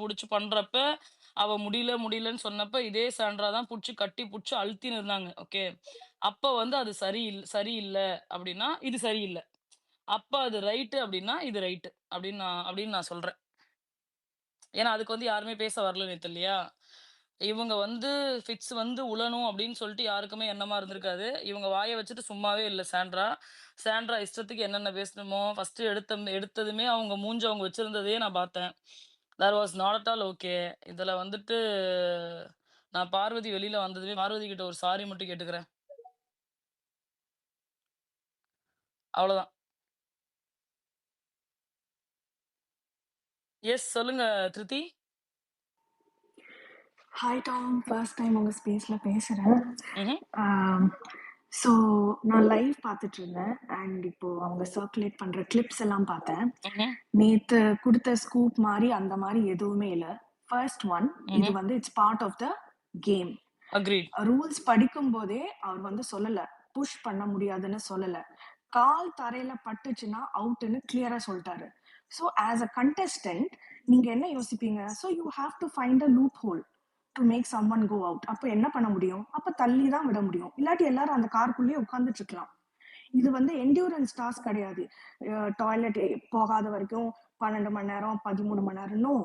புடிச்சு பண்றப்ப, அவ முடியலன்னு சொன்னப்ப, இதே சாண்ட்ரா தான் புடிச்சு கட்டி புடிச்சு அழுத்தின்னு இருந்தாங்க. ஓகே. அப்ப வந்து அது சரியில்ல அப்டின்னா, இது சரியில்ல. அப்ப அது ரைட்டு அப்டின்னா, இது ரைட்டு அப்டின்னு நான் சொல்றேன். ஏன்னா, அதுக்கு வந்து யாருமே பேச வரல நேத்து இல்லையா? இவங்க வந்து ஃபிட்ஸ் வந்து உழணும் அப்டின்னு சொல்லிட்டு யாருக்குமே எண்ணமா இருந்திருக்காது. இவங்க வாய வச்சுட்டு சும்மாவே இல்ல சாண்ட்ரா. சாண்ட்ரா இஷ்டத்துக்கு என்னென்ன பேசணுமோ, ஃபர்ஸ்ட்டு எடுத்ததுமே அவங்க மூஞ்ச அவங்க வச்சிருந்ததையே நான் பார்த்தேன். There was not at all okay. இதுல வந்துட்டு நான் பார்வதி வெளில வந்ததுமே பார்வதி கிட்ட ஒரு சாரி மட்டும் கேட்டுக்கிறேன். அவ்வளோதான். எஸ் சொல்லுங்க த்ரிதி. ஹாய் டாம், ஃபர்ஸ்ட் டைம் உங்கள் ஸ்பேஸில் பேசுகிறேன். ம்ஹ்ம். ஸோ நான் லைவ் பார்த்துட்டு இருந்தேன் அண்ட் இப்போது அவங்க சர்க்குலேட் பண்ணுற கிளிப்ஸ் எல்லாம் பார்த்தேன். ம்ஹ்ம். நேற்று கொடுத்த ஸ்கூப் மாதிரி அந்த மாதிரி எதுவுமே இல்லை. ஃபர்ஸ்ட் ஒன், இது ம்ஹ்ம். வந்து it's part of the game. Agreed. Rules படிக்கும் போதே அவர் வந்து சொல்லலை, புஷ் பண்ண முடியாதுன்னு சொல்லலை. கால் தரையில பட்டுச்சுன்னா அவுட்னு கிளியரா சொல்லிட்டாரு. ஸோ ஆஸ் அ கண்டெஸ்டன்ட் நீங்க என்ன யோசிப்பீங்க? So you have to find a loophole to make someone go out. அப்போ என்ன பண்ண முடியும்? அப்ப தள்ளி தான் விட முடியும். இல்லாட்டி எல்லாரும் அந்த காருக்குள்ளேயே உட்கார்ந்துட்டு இருக்கலாம். இது வந்து என்டியூரன்ஸ் டாஸ்க் கிடையாது. டாய்லெட் போகாத வரைக்கும் 12 மணி நேரம் 13 மணி நேரம். நோ,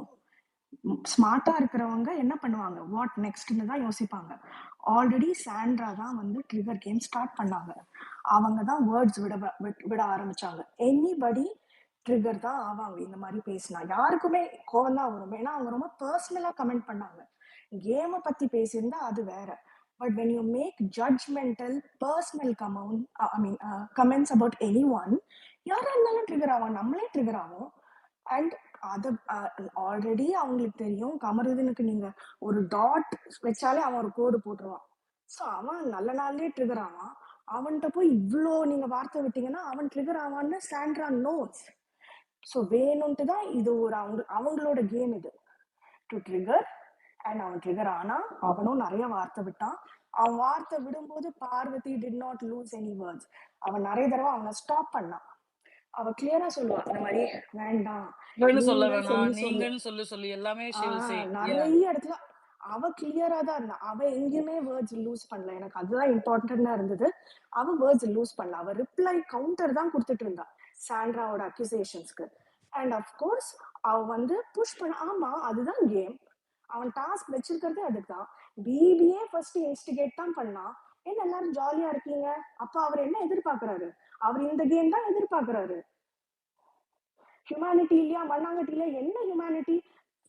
ஸ்மார்ட்டா இருக்கிறவங்க என்ன பண்ணுவாங்க, வாட் நெக்ஸ்ட்னு தான் யோசிப்பாங்க. ஆல்ரெடி சாண்ட்ரா தான் வந்து ட்ரிகர் கேம் ஸ்டார்ட் பண்ணாங்க. அவங்க தான் வேர்ட்ஸ் விட ஆரம்பிச்சாங்க. எனிபடி ட்ரிகர் தான் ஆவாங்க இந்த மாதிரி பேசினா. யாருக்குமே கோவம் தான் வரும், ஏன்னா அவங்க ரொம்ப பர்சனலா கமெண்ட் பண்ணாங்க. கேமை பத்தி பேசியிருந்தா அது வேற. But when you make judgmental personal comments about anyone, யாரா இருந்தாலும் ட்ரிகர் ஆகும், நம்மளே ட்ரிகர் ஆகும். அண்ட் அது ஆல்ரெடி அவங்களுக்கு தெரியும், கமருதனுக்கு நீங்க ஒரு டாட் வச்சாலே அவன் ஒரு கோடு போட்டுருவான். ஸோ அவன் நல்ல நாள்லயே ட்ரிகர் ஆவான். அவன்கிட்ட போய் இவ்வளோ நீங்க வார்த்தை விட்டீங்கன்னா அவன் ட்ரிகர் ஆவான்னு சாண்ட்ரா நோட்ஸ். ஸோ வேணும்ட்டு தான் இது ஒரு அவங்களோட கேம் இது, டு ட்ரிகர். அண்ட் அவன் ட்ரிகர் ஆனா அவனும் நிறைய வார்த்தை விட்டான். அவன் வார்த்தை விடும்போது Parvathy did not lose any words. அவன் நிறைய தடவை அவனை ஸ்டாப் பண்ணான். அவ கிளியரா சொல்லுவா, இந்த மாதிரி வேண்டாம் சொல்ல நீங்க வேணாம். சொல்லி சொல்லு. நீங்கன்னு சொல்லி எல்லாமே ஷி வில் சே. யா. நிறைய இடத்துல அவ கிளியரா தான் இருந்தா. அவ எங்கேயுமே வேர்ட்ஸ் லூஸ் பண்ணல. எனக்கு அதுதான் இம்பார்ட்டன்டா இருந்தது. அவ வேர்ட்ஸ் லூஸ் பண்ணல. அவ ரிப்ளை கவுண்டர் தான் கொடுத்துட்டு இருந்தா சாண்ட்ராவோட அக்யூசேஷன்ஸ்க்கு. அண்ட் அஃப்கோர்ஸ் அவ வந்து புஷ் பண்ண. ஆமா, அதுதான் கேம். அவன் டாஸ்க் வச்சிருக்கிறதே அதுதான். பிபிஏ ஃபர்ஸ்ட் இன்ஸ்டிகேட் தான் பண்ணா. ஏன் எல்லாரும் ஜாலியா இருக்கீங்க? அப்ப அவர் என்ன எதிர்பார்க்கிறாரு? அவர் இந்த கேம் தான் எதிர்பார்க்கிறாரு. ஹியூமானிட்டி இல்லையா? மண்ணாங்கட்டியில என்ன ஹியூமானிட்டி?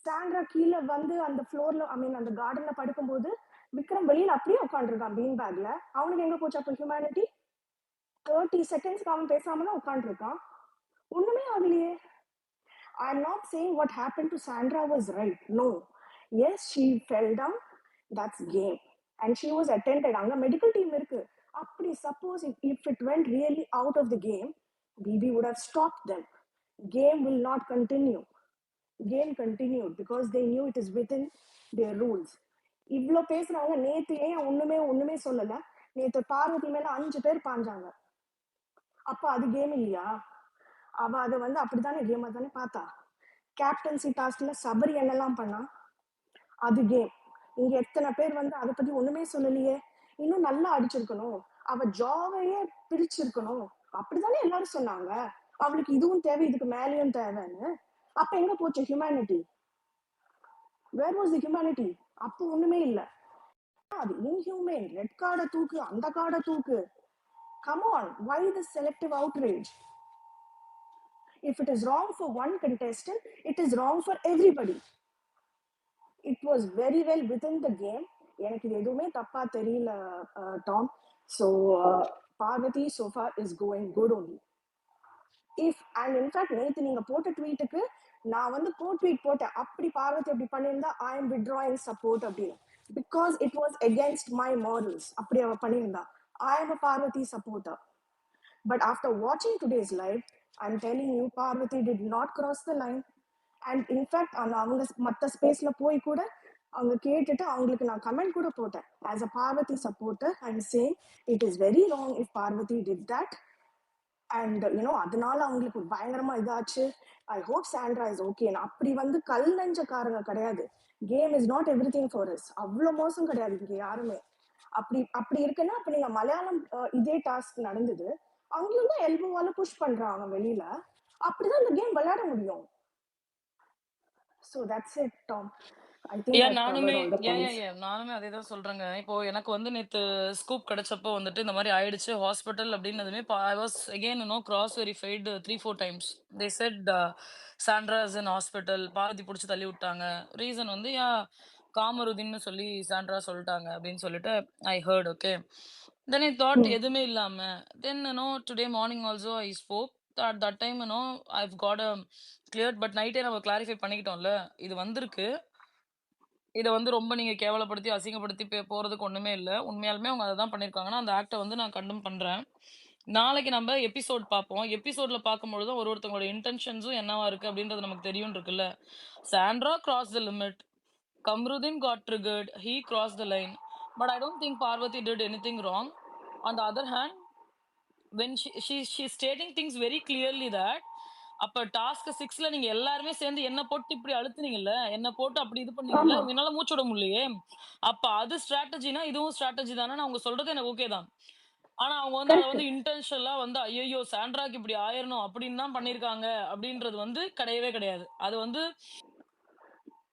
சாண்ட்ரா கீழே வந்து அந்த ஃப்ளோர்ல, அந்த கார்டன்ல படுக்கும்போது விக்ரம் வெளியில அப்படியே உட்காந்துருக்கான் பீன் பேக்ல. அவனுக்கு எங்க போச்சு அப்ப ஹியூமானிட்டி? 30 செகண்ட்ஸ்க்கு அவன் பேசாம தான் உட்காந்துருக்கான். ஒண்ணுமே ஆகலையே. I'm not saying what happened to Sandra was right. No. Yes, she fell down. That's game. And she was attended. அங்க மெடிக்கல் டீம் இருக்கு. அப்படி suppose if it went really out of the game, BB would have stopped them. Game will not continue. Game continued because they knew it is within their rules. இவ்ளோ பேசுறாங்க. நேத்து ஏன் ஒண்ணுமே சொல்லல? நேத்து பார்வதி மேல 5 பேர் பாஞ்சாங்க. அப்ப அது கேம் இல்லையா? அவ அதை வந்து அப்படித்தானே கேமா தானே பார்த்தா. கேப்டன்சி டாஸ்க்ல சபரி என்னெல்லாம் பண்ணா, அது கேம். இங்க எத்தனை பேர் வந்து அதை பத்தி ஒண்ணுமே சொல்லலையே. இன்னும் நல்லா அடிச்சிருக்கணும், அவ ஜாவையே பிரிச்சிருக்கணும், அப்படித்தானே எல்லாரும் சொன்னாங்க. அவளுக்கு இதுவும் தேவை, இதுக்கு மேலேயும் தேவைன்னு. அப்ப எங்க போச்சு humanity? Where was the humanity? அப்போ ஒண்ணுமே இல்ல. அது இன்ஹியூமன். ரெட் கார்டை தூக்கு, அந்த கார்டை தூக்கு. Come on, why this selective outrage? If it is wrong for one contestant, it is wrong for everybody. It was very well within the game. எனக்கு இது எதுவுமே தப்பா தெரியல Tom. So Parvathy so far is going good only. If and in fact நேற்று நீங்க போட்ட ட்வீட்டுக்கு நான் வந்து ட்வீட் போட்டேன், அப்படி பார்வதி அப்படி பண்ணியிருந்தா ஐ எம் வித்ட்ராயிங் சப்போர்ட் அப்படின்னு. Because it was against my morals. அப்படி அவ பண்ணியிருந்தா I am a Parvathy supporter. But after watching today's live, I'm telling you, Parvati did not cross the line. And in fact, அவங்க மற்ற ஸ்பேஸ்ல போய் கூட அவங்க கேட்டுட்டு அவங்களுக்கு நான் கமெண்ட் கூட போட்டேன். As a Parvati supporter, I'm saying it is very wrong if Parvati did that. And அதனால அவங்களுக்கு பயங்கரமா இதாச்சு. I hope Sandra is okay. அப்படி வந்து கல் நெஞ்சக்காரங்க கிடையாது. Game is not everything for us. அவ்வளோ மோசம் கிடையாது இங்க யாருமே. அப்படி அப்படி இருக்குன்னா அப்ப நீங்க மலையாளம் இதே டாஸ்க் நடந்தது. அங்கேயும் தான் எல்போவால புஷ் பண்றாங்க வெளியில. அப்படிதான் இந்த கேம் விளையாட முடியும். So that's it Tom. I think ஏன் ஐ நானுமே கவர்ட் ஆல் த ஏன் ஏன் பாயிண்ட்ஸ். ஏன் நானுமே அதே தான் சொல்றேங்க. இப்போ எனக்கு வந்து நேத்து ஸ்கூப் கிடைச்சப்போ வந்துட்டு இந்த மாரி ஆயிடுச்சு ஹாஸ்பிட்டல் அப்டின்னதுமே I was again cross verified 3, 4 times. They said Sandra is in hospital. Bharathi புடிச்சு தள்ளி விட்டாங்க. ரீசன் வந்து காமருதீன்னு சொல்லி சாண்ட்ரா சொல்ட்டாங்க அப்டின்னு சொல்லிட்டு I heard okay. Then I thought எதுவுமே இல்லாம then today morning also I spoke. At that time I've got cleared but நைட்டே நம்ம கிளாரிஃபை பண்ணிக்கிட்டோம்ல. இது வந்திருக்கு. இத வந்து ரொம்ப நீங்க கேவலப்படுத்தி, அசிங்கப்படுத்தி போறதுக்கு ஒண்ணுமே இல்ல. உண்மையாலுமே அவங்க அததான் பண்ணியிருக்காங்கன்னா, அந்த ஆக்ட்ட வந்து நான் கண்டெம் பண்றேன். நாளைக்கு நம்ப எபிசோட் பார்ப்போம். எபிசோட்ல பார்க்கும்பொழுது தான் ஒருத்தவங்களோட இன்டென்ஷன்ஸும் என்னவா இருக்கு அப்படின்றது நமக்கு தெரியும்னு இருக்குல்ல. Sandra cross the limit. Kamrudeen got triggered. He cross the line. But I don't think Parvathy did anything wrong. On the other hand when she's stating things very clearly that அப்ப டாஸ்க் 6ல நீங்க எல்லாருமே சேர்ந்து என்ன போட்டு இப்படி அழுத்துனீங்கல்ல, என்ன போட்டு அப்படி இது பண்ணீங்கல்ல, ஆமா, என்னால மூச்சு விட முடியலையே. அப்ப அது ஸ்ட்ராட்டஜினா இதுவும் ஸ்ட்ராட்டஜி தானேன்னு அவங்க சொல்றது எனக்கு ஓகே தான். ஆனா அவங்க வந்து அத கரெக்ட். வந்து இன்டென்ஷனலா வந்து ஐயையோ சாண்ட்ராக்கு இப்படி ஆயிரணும் அப்படின்னு தான் பண்ணிருக்காங்க அப்படின்றது வந்து கிடையவே கிடையாது. அது வந்து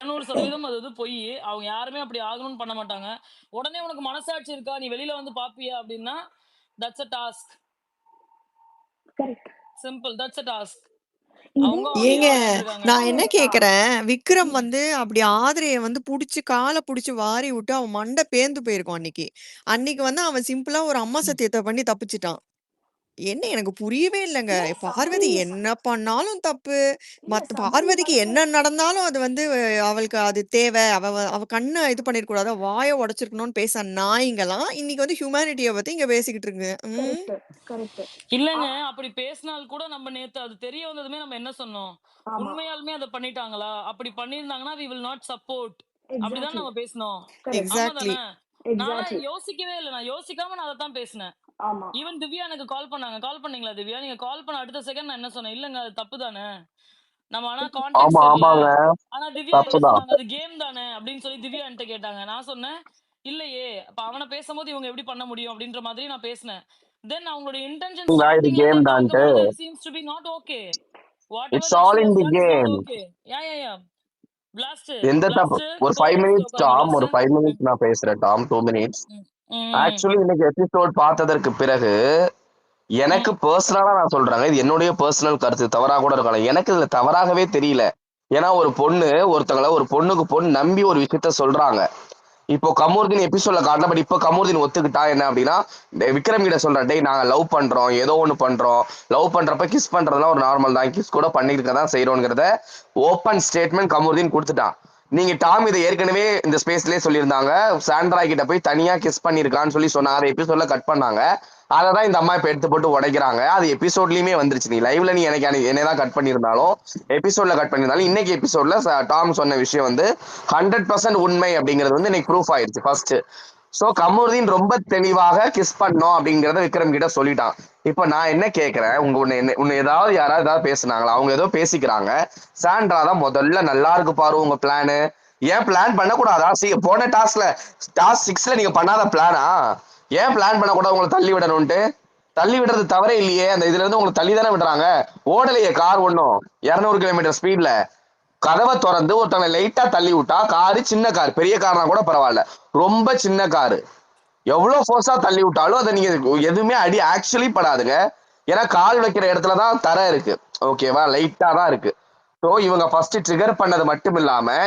200% அது வந்து பொய். அவங்க யாருமே அப்படி ஆகணும்னு பண்ண மாட்டாங்க. உடனே உனக்கு மனசாட்சி இருக்கா? நீ வெளியில வந்து பாப்பியா அப்படின்னா, that's a task. Correct. Simple. That's a task. இதே அவங்க மாதிரி அப்படிதான் ஏங்க, விளையாண்டுருக்காங்க. நான் என்ன கேட்கிறேன், விக்ரம் ம். வந்து அப்படி ஆதிரைய வந்து புடிச்சு, கால புடிச்சு வாரி விட்டு அவன் மண்டை பேந்து போயிருக்கும் அன்னைக்கு. அன்னைக்கு வந்து அவன் சிம்பிளா ஒரு அம்மா ம். சத்தியத்த பண்ணி தப்பிச்சுட்டான். என்ன எனக்கு புரியவே இல்லங்க. ஏன் பார்வதி சபரி என்ன பண்ணாலும் தப்பு. இல்ல சபரி பார்வதிக்கு வந்து என்ன நடந்தாலும் அது வந்து அவளுக்கு அது தேவை. அவ கண்ண இது பண்ணியிருக்கக்கூடாது. வாய உடைச்சிருக்கணும்னு பேச நாய்ங்கலாம், இன்னைக்கு வந்து ஹியூமானிட்டிய பத்தி இங்க பேசிக்கிட்டு இருக்குங்க. ம். கரெக்ட். கரெக்ட். இல்லங்க. அப்படி பேசினால் கூட நம்ம நேத்து அது தெரிய வந்ததுமே நம்ம என்ன சொன்னோம்? ஆமா, உண்மையாலுமே அத பண்ணிட்டாங்களா? அப்படி பண்ணியிருந்தாங்கன்னா, வி வில் நாட் சப்போர்ட். அப்படிதானே எக்ஸாக்ட்லி. நம்ம பேசினோம். கரெக்ட். ஆமா எக்ஸாக்ட்லி. தானே? நான்லாம் எக்ஸாக்ட்லி. யோசிக்கவே இல்ல. நான் யோசிக்காம நான் அதத்தான் பேசினேன். ஆமா. ஈவன் திவ்யா எனக்கு கால் பண்ணாங்க. கால் பண்ணீங்களா திவ்யா? நீங்க கால் பண்ண அடுத்த செகண்ட் நான் என்ன சொன்னேன்? இல்லங்க அது தப்பு தானே. நம்ம ஆனா ஆமா கான்டெக்ஸ்ட் தெரியல. ஆமாங்க, ஆனா திவ்யா என்ன தப்புதான். சொன்னாங்க? அது கேம் தானே அப்படின்னு சொல்லி திவ்யா என்ட்ட கேட்டாங்க. நான் சொன்னேன், இல்லையே. அப்ப அவன பேசும்போது இவங்க எப்படி பண்ண முடியும்? அப்படின்ற மாதிரி நான் பேசினேன். தென் அவங்களோட இன்டென்ஷன் இது ஸ்டார்ட்டிங்ல கேம் இருந்தே தான்ட்டு. பார்க்கும்பொழுது it seems to be not okay. It's whatever that all she in has the done is not game. Okay. Yeah yeah yeah. Blast எந்த தப்பு? பிளாஸ்ட் ஒரு கோ 5 லெட்ஸ்ல மினிட்ஸ் உட்காருங்க டாம், ஒரு பிளாஸ்ட். 5 மினிட்ஸ் நான் பேசுறேன் டாம், 2 மினிட்ஸ். ம் ம் ஆக்சுவலி இன்னைக்கு எபிசோட் பார்த்ததற்கு பிறகு எனக்கு ம் பர்சனலா நான் சொல்றேங்க, இது என்னுடைய பர்சனல் கருத்து, தவறா கூட இருக்கலாம். எனக்கு இதுல தவறாகவே தெரியல. ஏன்னா ஒரு பொண்ணு ஒரு பொண்ணுக்கு பொண்ணு நம்பி ஒரு விஷயத்த சொல்றாங்க. இப்போ கமருதீன் எபிசோட்ல காட்டல, பட் இப்போ கமருதீன் ஒத்துக்கிட்டா என்ன அப்படின்னா, விக்ரம் கிட்ட சொல்றேன், டேய் நாங்க லவ் பண்றோம், ஏதோ ஒண்ணு பண்றோம், லவ் பண்றப்ப கிஸ் பண்றதுலாம் ஒரு நார்மல் தான், கிஸ் கூட பண்ணிருக்க தான் செய்யறோங்கிறத ஓப்பன் ஸ்டேட்மெண்ட் கமருதீன் கொடுத்துட்டான். நீங்க டாம் இதை ஏற்கனவே இந்த ஸ்பேஸ்லயே சொல்லியிருந்தாங்க, சாண்ட்ரா கிட்ட போய் தனியா கிஸ் பண்ணிருக்கான்னு சொல்லி சொன்னாங்க. அதை எபிசோட்ல கட் பண்ணாங்க. அதை தான் இந்த அம்மா இப்ப எடுத்து போட்டு உடைக்கிறாங்க. அது எபிசோட்லயுமே வந்துருச்சு. நீ லைவ்ல நீ எனக்கு என்னதான் கட் பண்ணியிருந்தாலும், எபிசோட்ல கட் பண்ணியிருந்தாலும், இன்னைக்கு எபிசோட்ல டாம் சொன்ன விஷயம் வந்து 100% உண்மை அப்படிங்கிறது வந்து இன்னைக்கு ப்ரூஃப் ஆயிருச்சு ஃபர்ஸ்ட். சோ கமருதீன் ரொம்ப தெளிவாக கிஸ் பண்ணோம் அப்படிங்கறத விக்ரம் கிட்ட சொல்லிட்டான். இப்ப நான் என்ன கேக்குறேன், உன்னை ஏதாவது யாராவது ஏதாவது பேசுனாங்களா? அவங்க ஏதோ பேசிக்கிறாங்க. சாண்ட்ரா தான் முதல்ல நல்லா இருக்கு பாரு உங்க பிளானு. ஏன் பிளான் பண்ணக்கூடாதா? போன டாஸ்க் 6ல நீங்க பண்ணாத பிளானா? ஏன் பிளான் பண்ணக்கூடாது உங்களை தள்ளி விடணும்ட்டு? தள்ளி விடுறது தவறே இல்லையே. அந்த இதுல இருந்து உங்களுக்கு தள்ளி தானே விடுறாங்க. ஓடலையே கார் ஒன்னும் 200 கிலோமீட்டர் ஸ்பீட்ல. கதவை திறந்து ஒருத்தவங்க லைட்டா தள்ளி விட்டா, காரு சின்ன கார், பெரிய கார்னா கூட பரவாயில்ல, ரொம்ப சின்ன காரு எவ்வளவு ஃபோர்ஸா தள்ளி விட்டாலும் அதை நீங்க எதுவுமே அடி ஆக்சுவலி படாதுங்க. ஏன்னா கால் வைக்கிற இடத்துலதான் தரை இருக்கு. ஓகேவா? லைட்டா தான் இருக்கு. ஸோ இவங்க ஃபர்ஸ்ட் ட்ரிகர் பண்ணது மட்டும் இல்லாம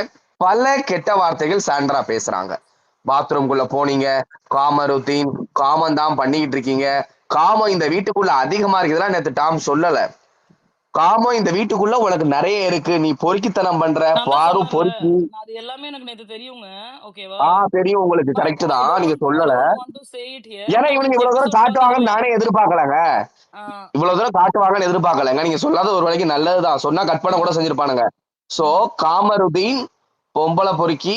பல கெட்ட வார்த்தைகள் சாண்ட்ரா பேசுறாங்க. பாத்ரூம்குள்ள போனீங்க, காமருதீன் காமம் தான் பண்ணிக்கிட்டு இருக்கீங்க, காமம் இந்த வீட்டுக்குள்ள அதிகமா இருக்குதுலாம் நேத்து டாம் சொல்லல. காமம் இந்த வீட்டுக்குள்ள உனக்கு நிறைய இருக்கு, நீ பொறுக்கித்தனம் பண்ற நான் தான் பாரு சொன்னேன்ல. பொறுக்கி. அது எல்லாமே எனக்கு நேத்து தெரியுங்க. ஓகேவா? தெரியும் உங்களுக்கு, பட் கரெக்ட் தான், நீங்க ஐ சொல்லல. Don't want to say it here. ஏன்னா நான் இவனுங்க நேத்து இவ்வளவு தூரம் எபிசோட் காட்டுவாங்கன்னு பார்த்ததுல நானே எதிர்பார்க்கலங்க. ஆ இவ்வளவு தூரம் காட்டுவாங்கன்னு எதிர்பார்க்கலங்க. நீங்க சொல்லாத ஒரு வரைக்கும் நல்லதுதான். சொன்னா கட் பண்ண கூட செஞ்சிருப்பானுங்க. சோ ம் காமருதீன் பொம்பளை பொறுக்கி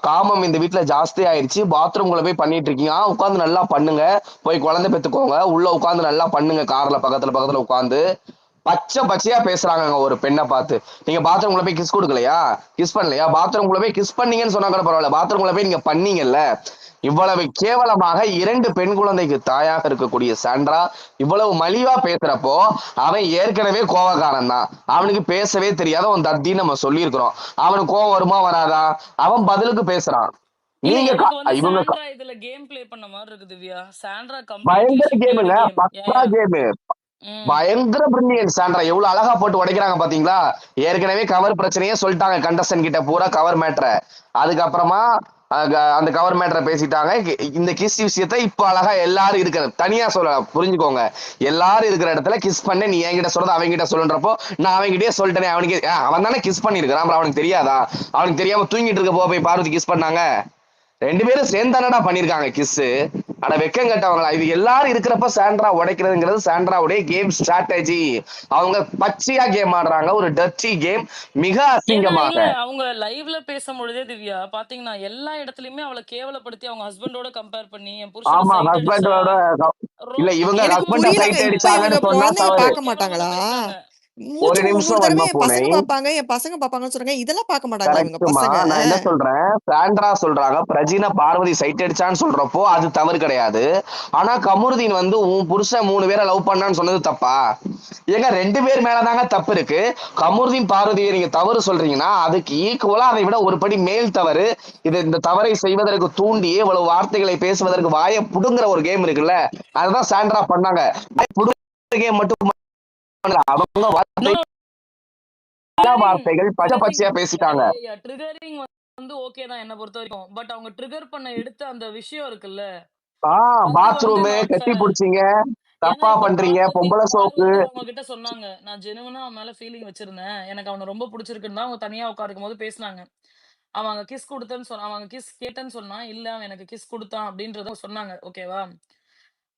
காமம் இந்த வீட்டுல ஜாஸ்தி ஆயிடுச்சு, பாத்ரூம்குள்ள போய் பண்ணிட்டு இருக்கீங்க, உட்காந்து நல்லா பண்ணுங்க, போய் குழந்தை பெத்துக்கோங்க, உள்ள உட்காந்து நல்லா பண்ணுங்க, கார்ல பக்கத்துல பக்கத்துல உட்காந்து பச்சை பச்சையா பேசுறாங்க ஒரு பெண்ணை பார்த்து. நீங்க பாத்ரூம்குள்ள போய் கிஸ் கொடுக்கலையா, கிஸ் பண்ணலையா, பாத்ரூம்குள்ள போய் கிஸ் பண்ணீங்கன்னு சொன்னா கூட பரவாயில்ல, பாத்ரூம்குள்ள போய் நீங்க பண்ணீங்கல்ல. இவ்வளவு கேவலமாக 2 பெண் குழந்தைக்கு தாயாக இருக்கக்கூடிய சாண்ட்ரா இவ்வளவு மலிவா பேசுறப்போ அவன் ஏற்கனவே கோவக்காரன் தான், அவனுக்கு பேசவே தெரியாத அவன் தத்தின்னு நம்ம சொல்லியிருக்கிறோம். அவனுக்கு கோவம் வருமா வராதா, அவன் பதிலுக்கு பேசுறான். இல்ல நீங்க எனக்கு வந்து இவங்க சாண்ட்ரா இதுல கேம் ப்ளே பண்ண மாதிரி இருக்கு திவ்யா. சாண்ட்ரா கம்ப்ளீட்லி பயங்கர ஷி கேமுங்க, பிளேட் கேம். பக்கா கேமு, பயங்கர பிரில்லியன்ட். சாண்ட்ரா எவ்வளவு அழகா போட்டு உடைக்கிறாங்க பாத்தீங்களா. ஏற்கனவே கவர் பிரச்சனையே சொல்லிட்டாங்க கண்டஸ்டன் கிட்ட பூரா கவர் மேட்டரை. அதுக்கப்புறமா அந்த கவர் மேட்டரை பேசிட்டாங்க. இந்த கிஸ் விஷயத்த இப்ப அழகா எல்லாரும் இருக்கிற தனியா சொல்ல புரிஞ்சுக்கோங்க. எல்லாரும் இருக்கிற இடத்துல கிஸ் பண்ண நீ என்கிட்ட சொல்றது அவங்க கிட்ட சொல்லுன்றப்போ நான் அவன்கிட்டயே சொல்லிட்டேனே, அவனுக்கு அவன் தானே கிஸ் பண்ணிருக்கான், அவனுக்கு தெரியாதா, அவனுக்கு தெரியாம தூங்கிட்டு இருக்க போய் பார்வதி கிஸ் பண்ணாங்க. 2 பேரும் சேர்ந்தானடா பண்ணிருக்காங்க கிஸ். ஆனா வெக்கம் கட்டவங்களா இது எல்லாரும் இருக்கிறப்ப சாண்ட்ரா உடைக்கிறதுங்கிறது சாண்ட்ராவுடைய கேம் ஸ்ட்ராட்டஜி. அவங்க பச்சையா கேம் ஆடுறாங்க, ஒரு டர்ட்டி கேம், மிக அசிங்கமாக. இல்ல அவங்க லைவ்ல பேசும்பொழுதே திவ்யா பாத்தீங்கன்னா எல்லா இடத்துலயுமே அவளை கேவலப்படுத்தி அவங்க ஹஸ்பண்டோட கம்பேர் பண்ணி என் புருஷனை ஆமா, சைட் அடிச்சா ஹஸ்பண்டோட இல்ல, இவங்க எனக்கு ஹஸ்பண்ட புரியல. சைட் இப்ப அடிச்சாங்கன்னு இவங்க சொன்னா குழந்தைய தவறு. பார்க்க மாட்டாங்களா? பேசினாங்க. ஒரு மூச்சு 3 நிமிஷம் தடவை வன்ம என் பூனை. பசங்க பார்ப்பாங்க, என் பசங்க பார்ப்பாங்கன்னு சொல்றாங்க. இதெல்லாம் பார்க்க மாட்டாங்களா இவங்க கரெக்டுமா, பசங்க? நான் என்ன சொல்றேன், சாண்ட்ரா சொல்றாங்க பிரஜினா பார்வதி சைட் அடிச்சான்னு சொல்றப்போ அது தவறு கிடையாது. ஆனா கமருதீன் வந்து உன் புருஷன் 3 பேரை லவ் பண்ணான்னு சொன்னது தப்பா? ஏங்க 2 பேர் மேலதாங்க தப்பு இருக்கு. கமருதீன் பார்வதியை நீங்க தவறு சொல்றீங்கன்னா அதுக்கு ஈக்குவலா அதை விட ஒரு படி மேல் தவறு. இந்த தவறை செய்வதற்கு தூண்டி இவ்வளவு வார்த்தைகளை பேசுவதற்கு வாயை புடுங்குற ஒரு கேம் இருக்குல்ல, அதுதான் சாண்ட்ரா பண்ணாங்க. கேம் மட்டும் அவங்க வார்த்தைகள் பச்சை பச்சையா பேசிட்டாங்க. ட்ரிகரிங் வந்து ஓகே தான் என்ன பொறுத்த வரைக்கும். பட் அவங்க ட்ரிகர் பண்ண எடுத்த அந்த விஷயம் இருக்குல்ல, அது பாத்ரூம் வந்து நாட் கட்டி ஃபேர். பிடிச்சிங்க, ஏன்னா தப்பா இப்ப பண்றீங்க, பொம்பளை சோக்கு. பார்வதி அவங்க கிட்ட சொன்னாங்க, நான் ஜெனுவனா அவன் மேல ஃபீலிங் வச்சிருந்தேன், எனக்கு அவனை ரொம்ப பிடிச்சிருக்குன்னு தான் அவங்க தனியா உட்காருக்கும் போது பேசினாங்க. அவங்க கிஸ் கொடுத்தேன்னு சொன்னா, அவங்க கிஸ் கேட்டேன்னு சொன்னா, இல்ல அவன் எனக்கு கிஸ் கொடுத்தான் அப்படின்றத சொன்னாங்க. ஓகேவா?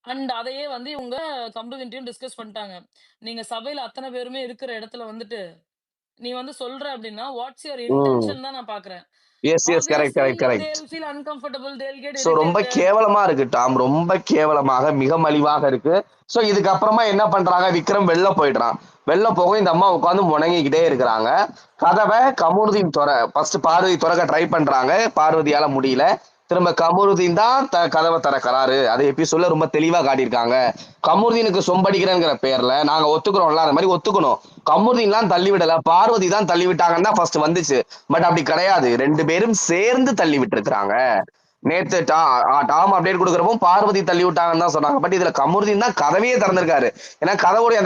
அண்ட் அதையே வந்து இவங்க கம்ப்ளீட்லயும் டிஸ்கஸ் பண்ணிட்டாங்க. நீங்க சபையில அத்தனை பேருமே இருக்கிற இடத்துல வந்துட்டு நீ வந்து சொல்ற அப்படின்னா வாட்ஸ் யுவர் இன்டென்ஷன் தான் நான் பாக்குறேன். Yes yes, correct obviously correct correct. they'll feel uncomfortable, they'll get so ரொம்ப irritated. கேவலமா இருக்கு டாம், ரொம்ப கேவலமாக மிக மலிவாக இருக்கு. சோ இதுக்கப்புறமா என்ன பண்றாங்க, விக்ரம் வெளில போயிடுறான். வெளில போக இந்த அம்மா உட்காந்து முணங்கிக்கிட்டே இருக்கிறாங்க. கதவை கமருதீன் ஃபர்ஸ்ட் பார்வதி திறக்க ட்ரை பண்றாங்க, பார்வதியால முடியல. திரும்ப கமருதீன் தான் கதவை திறக்கிறாரு. அதை எபிசோட்ல ரொம்ப தெளிவா காட்டியிருக்காங்க. கமருதீனுக்கு சொம்படிக்கிறேங்கிற பேர்ல நாங்க ஒத்துக்கிறோம்ல, அந்த மாதிரி ஒத்துக்கணும். கமருதீன்லாம் தள்ளி விடல, பார்வதி தான் தள்ளி விட்டாங்கன்னு தான் ஃபர்ஸ்ட் வந்துச்சு. பட் அப்படி கிடையாது, 2 பேரும் சேர்ந்து தள்ளி விட்டு இருக்கிறாங்க. நேத்து டாம் அப்டேட் கொடுக்குறப்போ பார்வதி தள்ளி விட்டாங்கன்னு தான் சொன்னாங்க. பட் இதுல கமருதீன் தான் கதவையே திறந்திருக்காரு. ஏன்னா கதவுடைய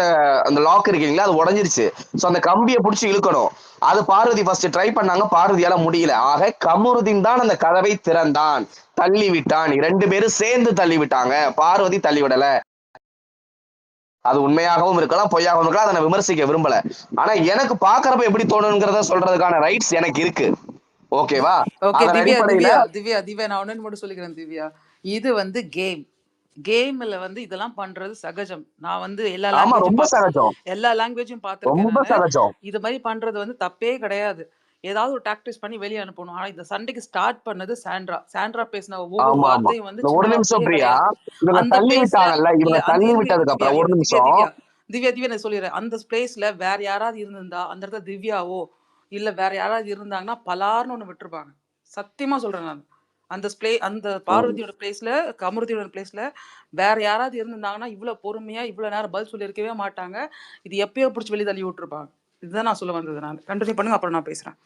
அந்த லாக் இருக்கீங்களா, அது உடஞ்சிருச்சு. சோ அந்த கம்பியை பிடிச்சி இழுக்கணும். அது பார்வதி ஃபர்ஸ்ட் ட்ரை பண்ணாங்க, பார்வதியால முடியல. ஆக கமருதீன் தான் அந்த கதவை திறந்தான், தள்ளி விட்டான். 2 பேரும் சேர்ந்து தள்ளி விட்டாங்க, பார்வதி தள்ளி விடல. அது உண்மையாகவும் இருக்கலாம், பொய்யாகவும் இருக்கலாம், அதை நான் விமர்சிக்க விரும்பல. ஆனா எனக்கு பாக்குறப்ப எப்படி தோணுங்கிறத சொல்றதுக்கான ரைட்ஸ் எனக்கு இருக்கு. ஓகேவா? ஓகே அதன் திவ்யா அடிப்படையில திவ்யா திவ்யா திவ்யா நான் ஒன்னு மட்டும் சொல்லிக்கிறேன் திவ்யா. இது வந்து கேம்ல வந்து இதெல்லாம் பண்றது சகஜம். நான் வந்து எல்லா ஆமா, ரொம்ப லாங்குவேஜும் சகஜம், எல்லா லாங்குவேஜும் பார்த்துருக்கேன் ரொம்ப நானு. சகஜம். இது மாதிரி பண்றது வந்து தப்பே கிடையாது. ஏதாவது ஒரு டாக்டிஸ் பண்ணி வெளியே அனுப்பணும். ஆனா இந்த சண்டைக்கு ஸ்டார்ட் பண்ணது சாண்ட்ரா பேசின ஒவ்வொரு ஆமா ஆமா, வார்த்தையும் வந்து இந்த ஒரு சும்மா நிமிஷம் அப்படியே பிரியா, கிடையாது. இவங்க அந்த தள்ளி பிளேஸ்ல விட்டாங்கல்ல, இல்ல இவங்க அந்த தள்ளி இரு விட்டதுக்கு திவ்யா அப்புறம் ஒரு இரு திவ்யா நிமிஷம். திவ்யா திவ்யா திவ்யா நான் சொல்லிடுறேன். அந்த பிளேஸ்ல வேற யாராவது இருந்திருந்தா அந்த இடத்துல திவ்யாவோ இல்ல வேற யாராவது இருந்தாங்கன்னா பலார்னு ஒண்ணு விட்டுருப்பாங்க. சத்தியமா சொல்றேன் நான். அந்த பார்வதியோட பிளேஸ்ல கமருதியோட பிளேஸ்ல வேற யாராவது இருந்திருந்தாங்கன்னா இவ்வளவு பொறுமையா இவ்வளவு நேரம் பதில் சொல்லி இருக்கவே மாட்டாங்க. இது எப்பயோ பிடிச்சி வெளியே தள்ளி விட்டுருப்பாங்க. இதுதான் நான் சொல்ல வந்தது. நான் கண்டினியூ பண்ணுங்க, அப்புறம் நான் பேசுறேன்.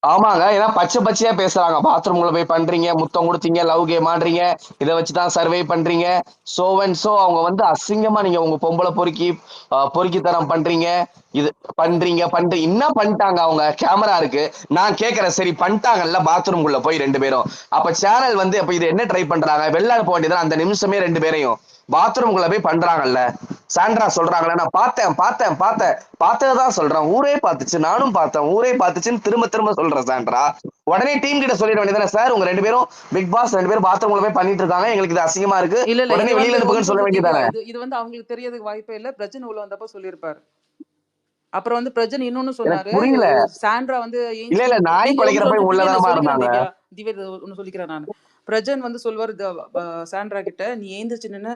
ஆமாங்க, ஏன்னா பச்சை பச்சையா பேசுறாங்க. பாத்ரூம்ல போய் பண்றீங்க, முத்தம் கொடுத்தீங்க, லவ் கேம் ஆடுறீங்க, இதை வச்சுதான் சர்வே பண்றீங்க. சோ அண்ட் சோ அவங்க வந்து அசிங்கமா நீங்க உங்க பொம்பளை பொறுக்கித்தனம் பண்றீங்க, இது பண்றீங்க என்ன பண்ணிட்டாங்க அவங்க. கேமரா இருக்கு, நான் கேட்கறேன், சரி பண்ணிட்டாங்கல்ல பாத்ரூம்குள்ள போய் 2 பேரும், அப்ப சேனல் வந்து அப்ப இது என்ன ட்ரை பண்றாங்க, வெளில அனுப்ப வேண்டியதான் அந்த நிமிஷமே 2 பேரையும். பாத்ரூம்குள்ள போய் பண்றாங்கல்ல. சாண்ட்ரா சொல்றாங்களே, நான் பார்த்ததான் சொல்றேன், ஊரே பார்த்துச்சு, நானும் பார்த்தேன், ஊரே பார்த்துச்சுன்னு திரும்ப திரும்ப சொல்றேன் சாண்ட்ரா. உடனே டீம் கிட்ட சொல்லிட வேண்டியதானே, சார் உங்க 2 பேரும் பிக் பாஸ் 2 பேரும் பாத்ரூம்ல போய் பண்ணிட்டு இருக்காங்க, எங்களுக்கு இது அசிங்கமா இருக்கு, இல்ல இல்ல உடனே இது வெளியில வந்து அனுப்புங்கன்னு சொல்ல திவ்யா வேண்டியதானே. இது வந்து அவங்களுக்கு தெரியறதுக்கு வாய்ப்பே இல்ல. பிரச்சனை உள்ள வந்தப்ப சொல்லியிருப்பாரு. அப்புறம் வந்து பிரஜன் இன்னொன்னு எனக்கு சொன்னாரு, புரியல. சாண்ட்ரா வந்து இல்ல ஏஞ்சி இல்ல நாய் நீங்க குலைக்கிற போய் திவ்யா நான் உள்ளதாமா சொல்லிக்கிறேன் இருந்தாங்க. திவ்யா இதை ஒண்ணு சொல்லிக்கிறேன் நான். பிரஜன் வந்து சொல்வாரு சாண்ட்ரா கிட்ட, நீ ஏந்திரிச்சு நின்னு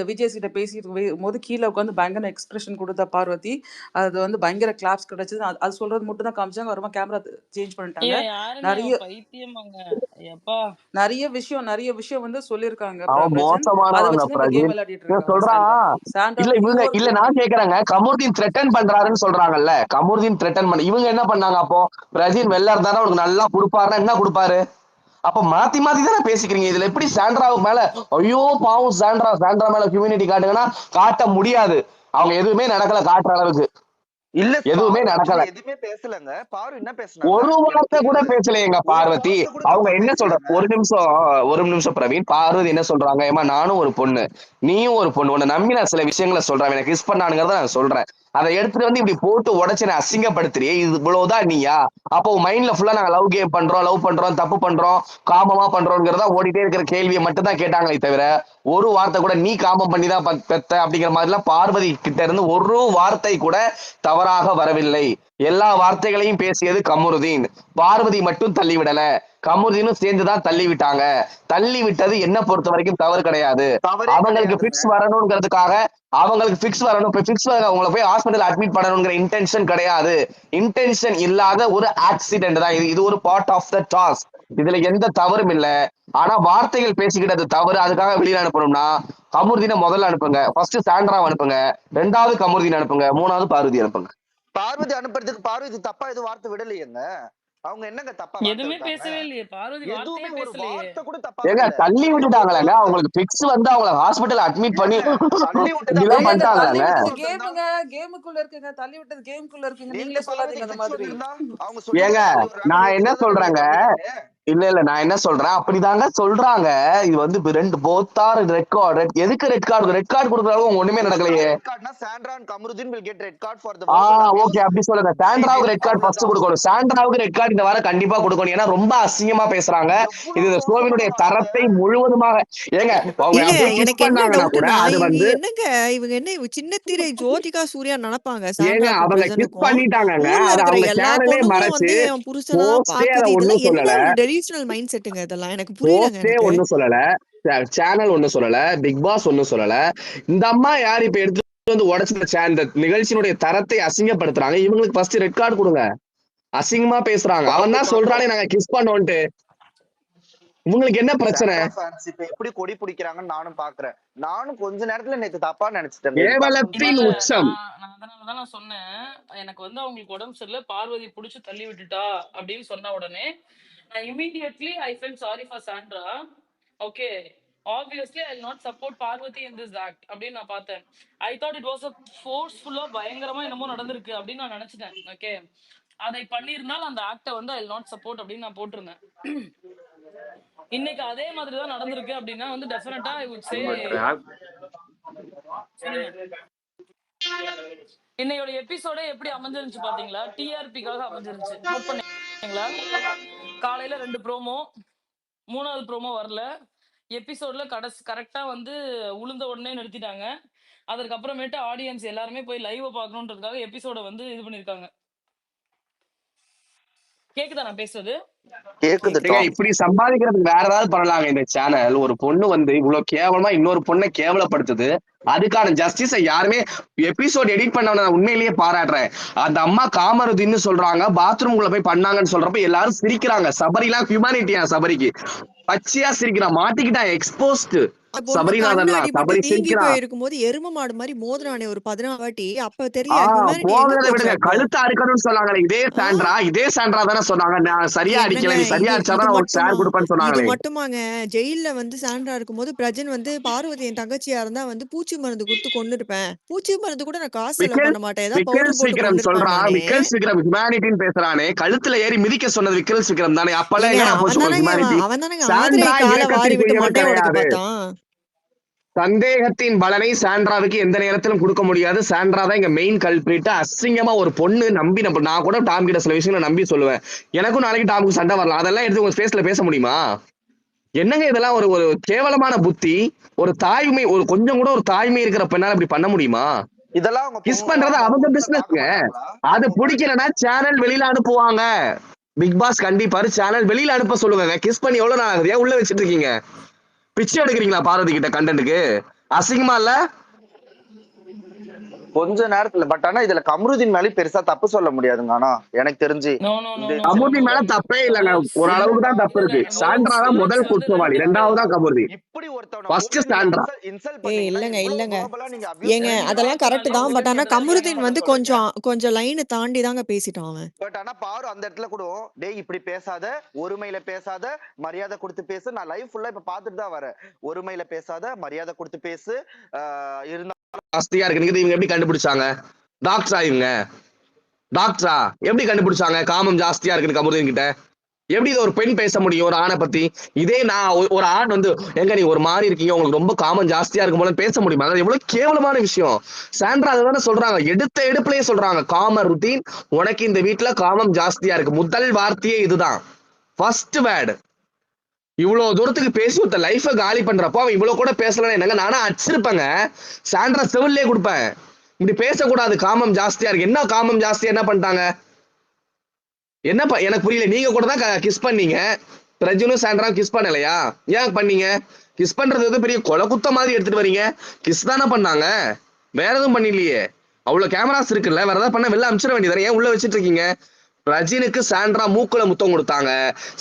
விஜய் கிட்ட பேசிட்டு போது கீழே உட்காந்து பயங்கர எக்ஸ்பிரஷன் கொடுத்த பார்வதி. அது வந்து பயங்கர கிளாப்ஸ் கிடைச்சது. அது சொல்றது மட்டும் தான் காமிச்சாங்க. அப்புறமா கேமரா சேஞ்ச் பண்ணிட்டாங்க. இவன் யாருங்க? நிறைய அவன் பைத்தியமாங்க. எப்பா! நிறைய விஷயம் வந்து சொல்லியிருக்காங்க அவன் பிரஜன். அதை மோசமானவங்க வச்சு இந்த கேம் பிரஜின். விளையாடிட்டு இவன் இருக்காங்க சொல்றான் சாண்ட்ரா இல்ல இவங்க பியூர் இல்ல பொண்ணு. நான் கேக்குறாங்க கமருதீன் த்ரெட்டன் பண்றாருன்னு சொல்றாங்கல்ல. கமருதீன் த்ரெட்டன் பண்ண இவங்க என்ன பண்ணாங்க அப்போ? பிரஜின் வெளில இருந்தாரு அவனுக்கு நல்லா கொடுப்பாருன்னா என்ன கொடுப்பாரு? அப்ப மாத்தி மாத்தி தானே பேசிக்கிறீங்க. இதுல எப்படி சாண்ட்ராவுக்கு மேல ஐயோ பாவம் சாண்ட்ரா மேல ஹியூமனிட்டி காட்டுங்கன்னா காட்ட முடியாது. அவங்க எதுவுமே நடக்கல காட்டுற அளவுக்கு. இல்ல எதுவுமே பாரு நடக்கல. ஆக்சுவலி எதுவுமே பேசலங்க. பாரு என்ன பேசுனாங்க ஒரு எனக்கு வார்த்தை கூட புரியுது. பேசலையேங்க ஒரு பார்வதி. வார்த்தை கூட அவங்க தப்பா என்ன சொல்ற பேசலங்க. ஒரு நிமிஷம் பிரவீன். பார்வதி என்ன சொல்றாங்க, ஏமா நானும் ஒரு பொண்ணு நீயும் ஒரு பொண்ணு, உன்னை நம்பி நான் சில விஷயங்களை சொல்றேன், எனக்கு கிஸ் பண்ணானுங்கிறத நான் சொல்றேன். அதை எடுத்துட்டு வந்து இப்படி போட்டு உடைச்சு நான் அசிங்கப்படுத்துறியே, இது இவ்வளவுதான் நீயா? அப்போ மைண்ட்ல ஃபுல்லா நாங்க லவ் பண்றோம் தப்பு பண்றோம் காமமா பண்றோங்கிறதா ஓடிட்டே இருக்கிற கேள்வியை மட்டும் தான் கேட்டாங்களே தவிர ஒரு வார்த்தை கூட நீ காமம் பண்ணி தான் பெத்த அப்படிங்கிற மாதிரிலாம் பார்வதி கிட்ட இருந்து ஒரு வார்த்தை கூட தவறாக வரவில்லை. எல்லா வார்த்தைகளையும் பேசியது கமருதீன். பார்வதி மட்டும் தள்ளிவிடல, கமருதீனும் சேர்ந்துதான் தள்ளி விட்டாங்க. தள்ளி விட்டது என்ன பொறுத்த வரைக்கும் தவறு கிடையாது. தவறே அவங்களுக்கு கிடையாதுங்க. பிக்ஸ் வரணுங்கிறதுக்காக அவங்களுக்கு பிக்ஸ் வரணும், பிக்ஸ் அவங்களை போய் ஹாஸ்பிட்டல் அட்மிட் பண்ணணுங்கிற இன்டென்ஷன் கிடையாது. இன்டென்ஷன் இல்லாத ஒரு ஆக்சிடென்ட் தான் இது. இது ஒரு பார்ட் ஆஃப் த டாஸ்க். இதுல எந்த தவறும் இல்ல. ஆனா வார்த்தைகள் பேசிக்கிட்டது தவறு. அதுக்காக வெளியில அனுப்பணும்னா கமருதீனை முதல்ல அனுப்புங்க, ஃபர்ஸ்ட் சாண்ட்ராவை அனுப்புங்க, ரெண்டாவது கமருதீன் அனுப்புங்க, மூணாவது பார்வதி அனுப்புங்க. பார்வதி அனுப்புறதுக்கு பார்வதி தப்பா எதுவும் வார்த்தை விடலையேங்க. அவங்க என்னங்க தப்பா வார்த்தை எதுவுமே விட்டாங்க? பேசவே இல்லையே. பார்வதி எதுவுமே வார்த்தையே ஒரு பேசலையே. வார்த்தை கூட தப்பா ஏங்க விடல. தள்ளி அவங்க ஒரு விட்டுட்டாங்களேங்க. ஒருத்தர் அவங்களுக்கு பிக்ஸ் வந்து அவங்கள ஹாஸ்பிட்டல் அட்மிட் பண்ணி ஏங்க தள்ளி விட்டது இதெல்லாம் ஏங்க அவங்க தள்ளி பண்ணிட்டாங்களாங்க. விட்டது ஒருத்தர் தான். கேமுக்குள்ள இருக்குங்க. தள்ளி விட்டது கேமுக்குள்ள இருக்குங்க. எந்த நீங்களே சொல்லாதீங்க பார்வதிக்கு அந்த பிக்ஸ் மாதிரி. வந்திருந்தா அவங்க ஏங்க சொல்லிதான் தள்ளி விடுறாங்க. நான் நேத்து என்ன கூட தானே சொல்றேங்க, பண்ணிட்டீங்க. இல்ல நான் என்ன சொல்றேன், அப்படிதாங்க சொல்றாங்க. இது வந்து ரெண்டு போத்தார் ரெட் கார்டு. எதுக்கு ரெட் கார்டு கொடுக்குறாங்க? ஒண்ணுமே நடக்கலையே. ரெட் கார்டுனா Sandra and Kamarudheen will get red card for the verbal okay abuse அப்படி சொல்லுங்க. சாண்ட்ராவுக்கு ரெட் கார்டு ஃபர்ஸ்ட் அவ்வளவுதான். கொடுக்கணும். சாண்ட்ராவுக்கு ரெட் கார்டு இந்த வாரம் கண்டிப்பா கொடுக்கணும். ஏன்னா ரொம்ப அசிங்கமா பேசுறாங்க. இது எவ்வளவு சோவினுடைய மோசமான தரத்தை வார்த்தை. முழுவதுமாக ஏங்க அவங்க ஏங்க அப்படியே கிஸ் எனக்கு என்ன பண்ணாங்கன்னா கூட டவுட்னா, அது வந்து இவங்க என்ன சின்னத்திரை ஜோதிகா சூர்யா நினைப்பாங்க ஏங்க சாண்ட்ராக்கும் அவங்க கிஸ் பிரஜனுக்கும். பண்ணிட்டாங்கங்க. ஊர்ல அது இருக்கிற அவங்க எல்லா சேனலே பொண்ணுங்களும் மறைச்சு வந்து என் புருஷனா தான் போஸ்டே அதை பாக்குது. ஒண்ணும் இதெல்லாம் சொல்லல. என்ன ட்ரெடிஷனல் மைண்ட் செட்டுங்க இதெல்லாம்? எனக்கு புரியலங்க போஸ்டே எனக்கு. ஒண்ணும் சொல்லல, சேனல் ஒண்ணும் சொல்லல, பிக் பாஸ் ஒண்ணும் சொல்லல. இந்த அம்மா யார் இப்ப எடுத்து வந்து உடச்சு இந்த நிகழ்ச்சியினுடைய தரத்தை அசிங்கப்படுத்துறாங்க. இவங்களுக்கு ஃபர்ஸ்ட் ரெட் கார்டு கொடுங்க. அசிங்கமா பேசுறாங்க. அவன் தான் சொல்றானே நாங்க கிஸ் பண்ணோன்ட்டு. உங்களுக்கு என்ன பிரச்சனை? சாண்ட்ரா ஃபேன்ஸ் இப்ப எப்படி கொடி பிடிக்கிறாங்கன்னு நானும் பாக்குறேன். நானும் கொஞ்ச நேரத்துல நேத்து தப்பா நினைச்சிட்டேன். கேவலத்தின் இல்ல உச்சம். நான் அதனாலதான் நான் சொன்னேன். எனக்கு வந்து அவங்களுக்கு உடம்பு சரியில்லை, பார்வதி புடிச்சு தள்ளி விட்டுட்டா அப்படின்னு சொன்ன உடனே நான் immediately I felt sorry for Sandra. Okay, obviously I'll not support Parvati in this act அப்படின்னு நான் பார்த்தேன். I thought it was a forceful-ஆ பயங்கரமா என்னமோ நடந்திருக்கு அப்படின்னு நான் நினைச்சிட்டேன். ஓகே, அதை பண்ணியிருந்தால் அந்த ஆக்டை வந்து I'll not support அப்படின்னு நான் போட்டிருந்தேன். இன்னைக்கு அதே மாதிரி தான் நடந்திருக்கு அப்படின்னா வந்து டெஃபினட்டா ஐ வுட் சே சொல்லுங்க. இன்னையோட எபிசோட எப்படி அமைஞ்சிருந்துச்சு பாத்தீங்களா? டிஆர்பிக்காக அமைஞ்சிருந்துச்சு. நோட் பண்ணீங்களா? காலையில 2 ப்ரோமோ, 3வது ப்ரோமோ வரல. எபிசோட்ல கரெக்டா வந்து உளுந்த உடனே நிறுத்திட்டாங்க. அதற்கப்புறமேட்டு ஆடியன்ஸ் எல்லாருமே போய் லைவ் பார்க்கணுன்றதுக்காக எபிசோட வந்து இது பண்ணிருக்காங்க. கேக்குதா நான் பேசுறது? கேக்குது ஏங்க, டாம். இப்படி சம்பாதிக்கிறதுக்கு வேற ஏதாவது பண்ணலாங்க. இந்த சேனல் ஒரு பொண்ணு வந்து இவ்வளவு கேவலமா இன்னொரு பொண்ணை கேவலப்படுத்துது. அதுக்கான ஜஸ்டிஸை யாருமே எபிசோட் எடிட் பண்ண நான் உண்மையிலேயே பாராட்டுறேன். அந்த அம்மா காமருதின்னு சொல்றாங்க, பாத்ரூம்குள்ள போய் பண்ணாங்கன்னு சொல்றப்ப எல்லாரும் சிரிக்கிறாங்க. சபரிலாம் ஹியூமானிட்டியா? சபரிக்கு பச்சையா சிரிக்கிறான், மாட்டிக்கிட்டான், எக்ஸ்போஸ்ட். பொண்ணு கண்ணு சபரிநாதன்லாம் அடிபட்டு சபரி வீங்கி சிரிக்கிறான். போயிருக்கும் போது எரும மாடு மாதிரி மோதிரானே ஒரு 14 வாட்டி. அப்ப தெரியல ஹியூமனிட்டி எங்க போகிறத போச்சு விடுங்க, அப்போ? கழுத்து அறுக்கணும்னு சொன்னாங்களே இதே சாண்ட்ரா தானே சொன்னாங்க. நான் சரியா என்னங்க அடிக்கல, நீ சரியா இது அடிச்சாதான் நான் உனக்கு ஷேர் கொடுப்பேன்னு இது சொன்னாங்களே. மட்டுமாங்க? ஜெயில்ல வந்து சாண்ட்ரா இருக்கும்போது பிரஜன் வந்து பார்வதி என் தங்கச்சியா இருந்தா வந்து பூச்சி மருந்து கொடுத்து கொண்டு இருப்பேன். பூச்சி மருந்து கூட நான் காசு செலவு பண்ண மாட்டேன், ஏதாவது விக்கல் பவுடர் போட்டு சீக்கிரம் கொண்டு இருப்பேன் சொல்றான். நானே. விக்கல் சீக்கிரம் ஹியூமானிட்டின்னு பேசுறானே. கழுத்துல ஏறி மிதிக்க சொன்னது விக்கல் சீக்கிரம் தானே. அப்பெல்லாம் ஏங்க எங்கடா போச்சு உங்களுக்கு ஹியூமானிட்டி? அவன் தானங்க சாண்ட்ரா ஆதிரை காலை வாரி விட்டு இயக்கத்திற்குரியவன் மண்டை உடைக்க கிடையாது. பார்த்தான். சந்தேகத்தின் பலனை சாண்ட்ராவுக்கு எந்த நேரத்திலும் கொடுக்க முடியாது. சாண்ட்ரா தான் இங்க மெயின் கல்பிரிட். அசிங்கமா ஒரு பொண்ணு நம்பி நான் கூட டாம் கிட்ட சில விஷயங்களை நம்பி சொல்லுவேன். எனக்கும் நாளைக்கு டாமுக்கு சண்டை வரலாம். அதெல்லாம் எடுத்து உங்க ஸ்பேஸ்ல பேச முடியுமா? என்னங்க இதெல்லாம்? ஒரு கேவலமான புத்தி. ஒரு தாய்மை, ஒரு கொஞ்சம் கூட ஒரு தாய்மை இருக்கிற பெண்ணால இப்படி பண்ண முடியுமா? இதெல்லாம் அவங்க கிஸ் பண்றது அவங்க பொறுப்புல பிசினஸ்ங்க. பார்க்க மாட்டாங்களா? அது பிடிக்கலன்னா சேனல் வெளியில அனுப்புவாங்க. பிக் பாஸ் கண்டிப்பாரு சேனல் வெளியில அனுப்ப சொல்லுங்க. கிஸ் பண்ணி எவ்வளவு நாள் ஆகுது? ஏன் உள்ள வச்சிட்டு இருக்கீங்க? பிச்சை எடுக்கிறீங்களா பார்வதி கிட்ட கண்டென்ட்டுக்கு? அசிங்கமா இல்ல? கொஞ்ச நேரத்துல பட் ஆனா இதுல கமருதீன் மேலே பெருசா தப்பு சொல்ல முடியாதுங்க. ஆனா எனக்கு தெரிஞ்சு நோ நோ நோ இந்த நோ நோ கமுதி நோ மேல தப்பே இல்லைங்க. ஒரு அளவுக்கு தான் தப்பு இல்ல இல்ல இருக்கு. சாண்ட்ரா ரோலக்ஸ் தான் முதல் ரோலக்ஸ் வந்து குற்றவாளி, 2 ரெண்டாவது தான் கமுதி, இப்படி ஒருத்தவனை ஃபர்ஸ்ட் போட்டு நீங்க சாண்ட்ரா. இன்சல்ட் ஏய் பண்ணீங்கன்னா இல்லங்க, இவ்வளவு இல்லங்க. வேர்பலா நீங்க அபியூஸ் ஏங்க 2 அதெல்லாம் பேருக்கு கரெக்ட் நடுவுல தான். பட் ரோலக்ஸ் ஆனா கேட்டத நீங்க ஏன் கமருதீன் பண்ண வந்து சொல்றீங்க? கொஞ்சம் லைனை தாண்டி தாங்க பேசிட்டான் அவன். பட் ஆனா பாரு அந்த இடத்துல கூட டேய் இப்படி பேசாத, ஒருமையில பேசாத, மரியாதை கொடுத்து பேசு. நான் லைவ் ஃபுல்லா இப்ப பாத்துட்டு தான் வரேன். ஒருமையில பேசாத, மரியாதை கொடுத்து பேசு. இருந்தா ஜாஸ்தியா இருக்கு. இவங்க எப்படி கண்டுபிடிச்சாங்க? டாக்டரா இவங்க? டாக்டரா எப்படி கண்டுபிடிச்சாங்க காமம் ஜாஸ்தியா இருக்குன்னு கமருதீன் கிட்ட? எப்படி இது ஒரு பெண் பேச முடியும் ஒரு ஆணை பத்தி? இதே நான் ஒரு ஆண் வந்து எங்க நீ ஒரு மாதிரி இருக்கீங்க, உங்களுக்கு ரொம்ப காமம் ஜாஸ்தியா இருக்கும் போல பேச முடியுமா? அது எவ்வளவு கேவலமான விஷயம். சாண்ட்ரா அதுதானே சொல்றாங்க, எடுத்த எடுப்புலயே சொல்றாங்க, காம ருட்டீன் உனக்கு இந்த வீட்டுல காமம் ஜாஸ்தியா இருக்கு. முதல் வார்த்தையே இதுதான், ஃபர்ஸ்ட் வேர்டு. இவ்வளவு தூரத்துக்கு பேசி ஒருத்த லைஃப காலி பண்றப்போ அவன் இவ்வளவு கூட பேசலன்னு என்னங்க? நானா அடிச்சிருப்பேங்க. சாண்ட்ரா செவிலே கொடுப்பேன். இப்படி பேசக்கூடாது, காமம் ஜாஸ்தியா இருக்கு. என்ன காமம் ஜாஸ்தியா என்ன பண்ணிட்டாங்க? என்னப்பா எனக்கு புரியல. நீங்க கூட தான் கிஸ் பண்ணீங்க. பிரஜுனும் சாண்ட்ரா கிஸ் பண்ணலையா? ஏன் பண்ணீங்க? கிஸ் பண்றது வந்து பெரிய கொலை குத்த மாதிரி எடுத்துட்டு வரீங்க. கிஸ் தானே பண்ணாங்க, வேற எதுவும் பண்ணலையே. அவ்வளவு கேமராஸ் இருக்குல்ல, வேற ஏதாவது பண்ண வெளில அனுப்பிச்சிட வேண்டியதானே? ஏன் உள்ள வச்சிட்டு இருக்கீங்க? பிரஜினுக்கு சாண்ட்ரா மூக்குல முத்தம் கொடுத்தாங்க.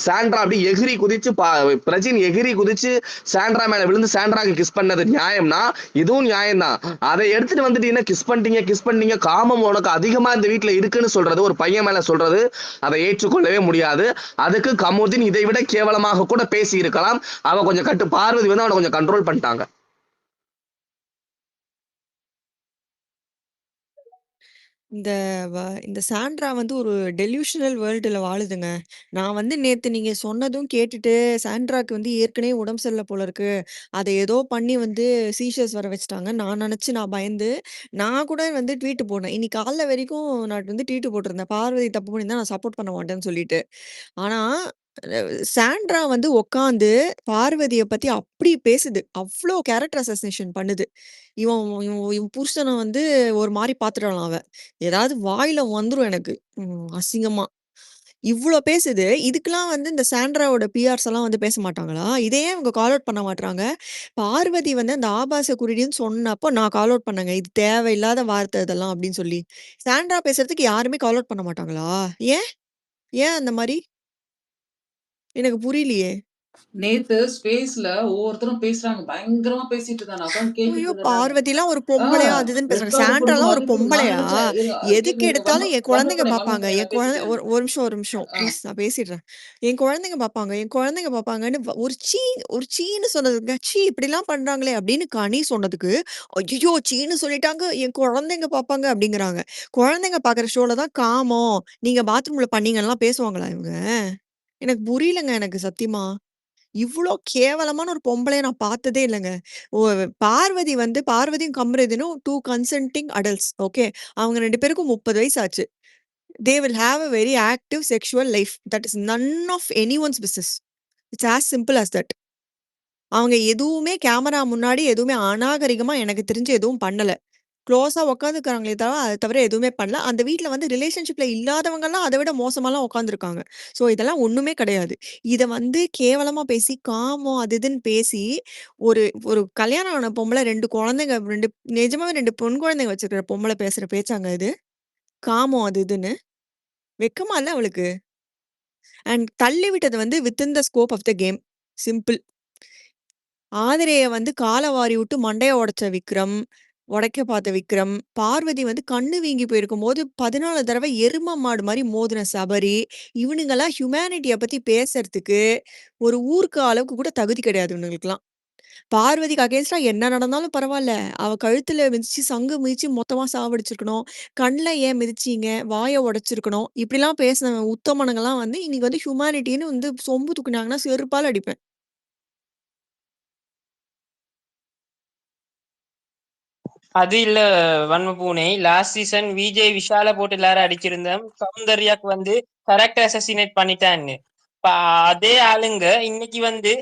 சாண்ட்ரா அப்படி எகிரி குதிச்சு பிரஜின் எகிரி குதிச்சு சாண்ட்ரா மேல விழுந்து சாண்ட்ராக்கு கிஸ் பண்ணது நியாயம்னா இதுவும் நியாயம் தான். அதை எடுத்துட்டு வந்துட்டீங்கன்னா கிஸ் பண்ணிட்டீங்க காமம் உனக்கு அதிகமா இந்த வீட்டுல இருக்குன்னு சொல்றது ஒரு பையன் மேல சொல்றது அதை ஏற்றுக்கொள்ளவே முடியாது. அதுக்கு கமுதின் இதை விட கேவலமாக கூட பேசி இருக்கலாம். அவன் கொஞ்சம் பார்வதி வந்து அவனை கொஞ்சம் கண்ட்ரோல் பண்ணிட்டாங்க. இந்த இந்த சாண்ட்ரா வந்து ஒரு டெலியூஷனல் வேர்ல்டுல வாழுதுங்க. நான் வந்து நேத்து நீங்க சொன்னதும் கேட்டுட்டு, சாண்ட்ராக்கு வந்து ஏற்கனவே உடம்பு சரியில்ல போல இருக்கு. அத ஏதோ பண்ணி வந்து சீஷர்ஸ் வர வச்சுட்டாங்க. நான் நெனச்சு நான் பயந்து, நான் கூட வந்து ட்வீட் போட்டேன். இன்னைக்கு காலைல வரைக்கும் நான் வந்து ட்வீட் போட்டிருந்தேன். பார்வதி தப்பு பண்ணியிருந்தா நான் சப்போர்ட் பண்ண மாட்டேன்னு சொல்லிட்டு. ஆனா, அ சாண்ட்ரா வந்து உட்காந்து பார்வதிய பத்தி அப்படி பேசுது. அவ்ளோ கேரக்டர் அசசினேஷன் பண்ணுது. இவன் இவன் இவன் புருஷன வந்து ஒரு மாரி பாத்துட்டாளாம் அவ. ஏதாவது வாயில வந்துரும் எனக்கு. அசிங்கமா. இவ்ளோ பேசுது. இதுக்கெல்லாம் வந்து இந்த சாண்ட்ராவோட பிஆர்ஸ் எல்லாம் வந்து பேச மாட்டாங்களா? இத ஏன் இவங்க கால் அவுட் பண்ண மாட்றாங்க? பார்வதி வந்து அந்த ஆபாச குறிடின்னு சொன்னப்போ நான் கால் அவுட் பண்ணேங்க. இது தேவையில்லாத வார்த்தை இதெல்லாம் அப்படின்னு சொல்லி. சாண்ட்ரா பேசுறதுக்கு யாருமே கால் அவுட் பண்ண மாட்டாங்களா? ஏன்? ஏன் அந்த மாரி? எனக்கு புரியலையே! நேத்து ஸ்பேஸ்ல ஒவ்வொருத்தரும் பேசுறாங்க. பயங்கரமா பேசிட்டு இருந்தாங்க. நான் உட்கார்ந்து கேட்டுட்டு ஐயோ! இருந்தேன் நானு. பார்வதிலாம் ஒரு ஆ பொம்பளையா? அது இதுன்னு பேசுறாங்க. ரெக்கார்ட் பண்ணும் சாண்ட்ராலாம் ஒரு அது இதுன்னு நான் பொம்பளையா? நினைச்சேன். இருங்க எதுக்கு இருங்க இருங்க எடுத்தாலும் என் குழந்தைங்க பாப்பாங்க. நான் என் பேசிட்டேன். ஒரு நிமிஷம் ஆ. ப்ளீஸ் நான் பேசிடுறேன். என் குழந்தைங்க பாப்பாங்க. என் குழந்தைங்க பாப்பாங்கன்னு ஒரு சீன்னு சொன்னதுங்க. "ச்சீ இப்படிலாம் பண்றாங்களே!" அப்படின்னு கனி சொன்னதுக்கு, ஐய்யய்யோ! சீன்னு சொல்லிட்டாங்க. என் குழந்தைங்க பாப்பாங்க அப்படிங்கிறாங்க. குழந்தைங்க பாக்குற ஷோல தான் காமம். நீங்க பாத்ரூம்ல பண்ணீங்கன்லாம் பேசுவாங்களா இவங்க? எனக்கு புரியலங்க எனக்கு சத்தியமா. இவ்ளோ கேவலமான ஒரு பொம்பளைய நான் பார்த்ததே இல்லங்க. ஓ பார்வதியும் கம்ருதீனும் 2 கன்சென்டிங் அடல்ட்ஸ். ஓகே. அவங்க 2 பேருக்கும் 30 வயசு ஆச்சு. They will have a very active sexual life. That is none of anyone's business. It's as simple as that. அவங்க எதுவுமே கேமரா முன்னாடி எதுவுமே அநாகரிகமா எனக்கு தெரிஞ்சு எதுவும் பண்ணல. க்ளோஸா உட்காந்துருக்காங்களே தவிர எதுவுமே பண்ணல. அந்த வீட்ல வந்து ரிலேஷன்ஷிப்ல இல்லாதவங்கலாம் அத விட மோசமாலாம் உட்காந்துருக்காங்க. ஸோ இதெல்லாம் ஒண்ணுமே கிடையாது. இத வந்து கேவலமா பேசி, காமம் அது இதுன்னு பேசி, ஒரு ஒரு கல்யாணம் ஆன பொம்பள 2 குழந்தைங்க 2 நிஜமாவே 2 பெண் குழந்தைங்க வச்சிருக்கிற பொம்பள பேசுற பேச்சாங்க இது? காமம் அது இதுன்னு. வெட்கமா இல்ல அவளுக்கு? அண்ட் தள்ளி விட்டது வந்து within the scope of the game. Simple. ஆதிரைய வந்து கால வாரி விட்டு மண்டைய உடைச்ச விக்ரம், உடைக்க பார்த்த விக்ரம், பார்வதி வந்து கண்ணு வீங்கி போயிருக்கும்போது 14 தடவ எரும மாடு மாரி மோதின சபரி, இவனுங்கலாம் ஹியூமனிட்டிய பத்தி பேசறதுக்கு ஒரு ஊர்க்கா அளவுக்கு கூட தகுதி கிடையாது இவனுங்களுக்குலாம். பார்வதிக்கு அகைன்ஸ்டா என்ன நடந்தாலும் பரவால்ல. அவ கழுத்துல மிதிச்சு, சங்கு மிதிச்சு மொத்தமா சாவடிச்சிருக்கணும். கண்ல ஏன் மிதிச்சீங்க? வாய உடைச்சிருக்கணும். இப்படிலாம் பேசின உத்தமனுங்கலாம் வந்து இன்னைக்கு வந்து ஹியூமானிட்டின்னு வந்து சொம்பு தூக்குனாங்கன்னா செருப்பால அடிப்பேன். அது இல்ல வன்மபூனை. லாஸ்ட் சீசன் விஜய் விஷால போட்டு எல்லாரும் அடிச்சிருந்தோம். சௌந்தர்யாக்கு வந்து கரெக்ட் அசசினேட் பண்ணிட்டான்னு. அதே ஆளுங்க இன்னைக்கு வந்து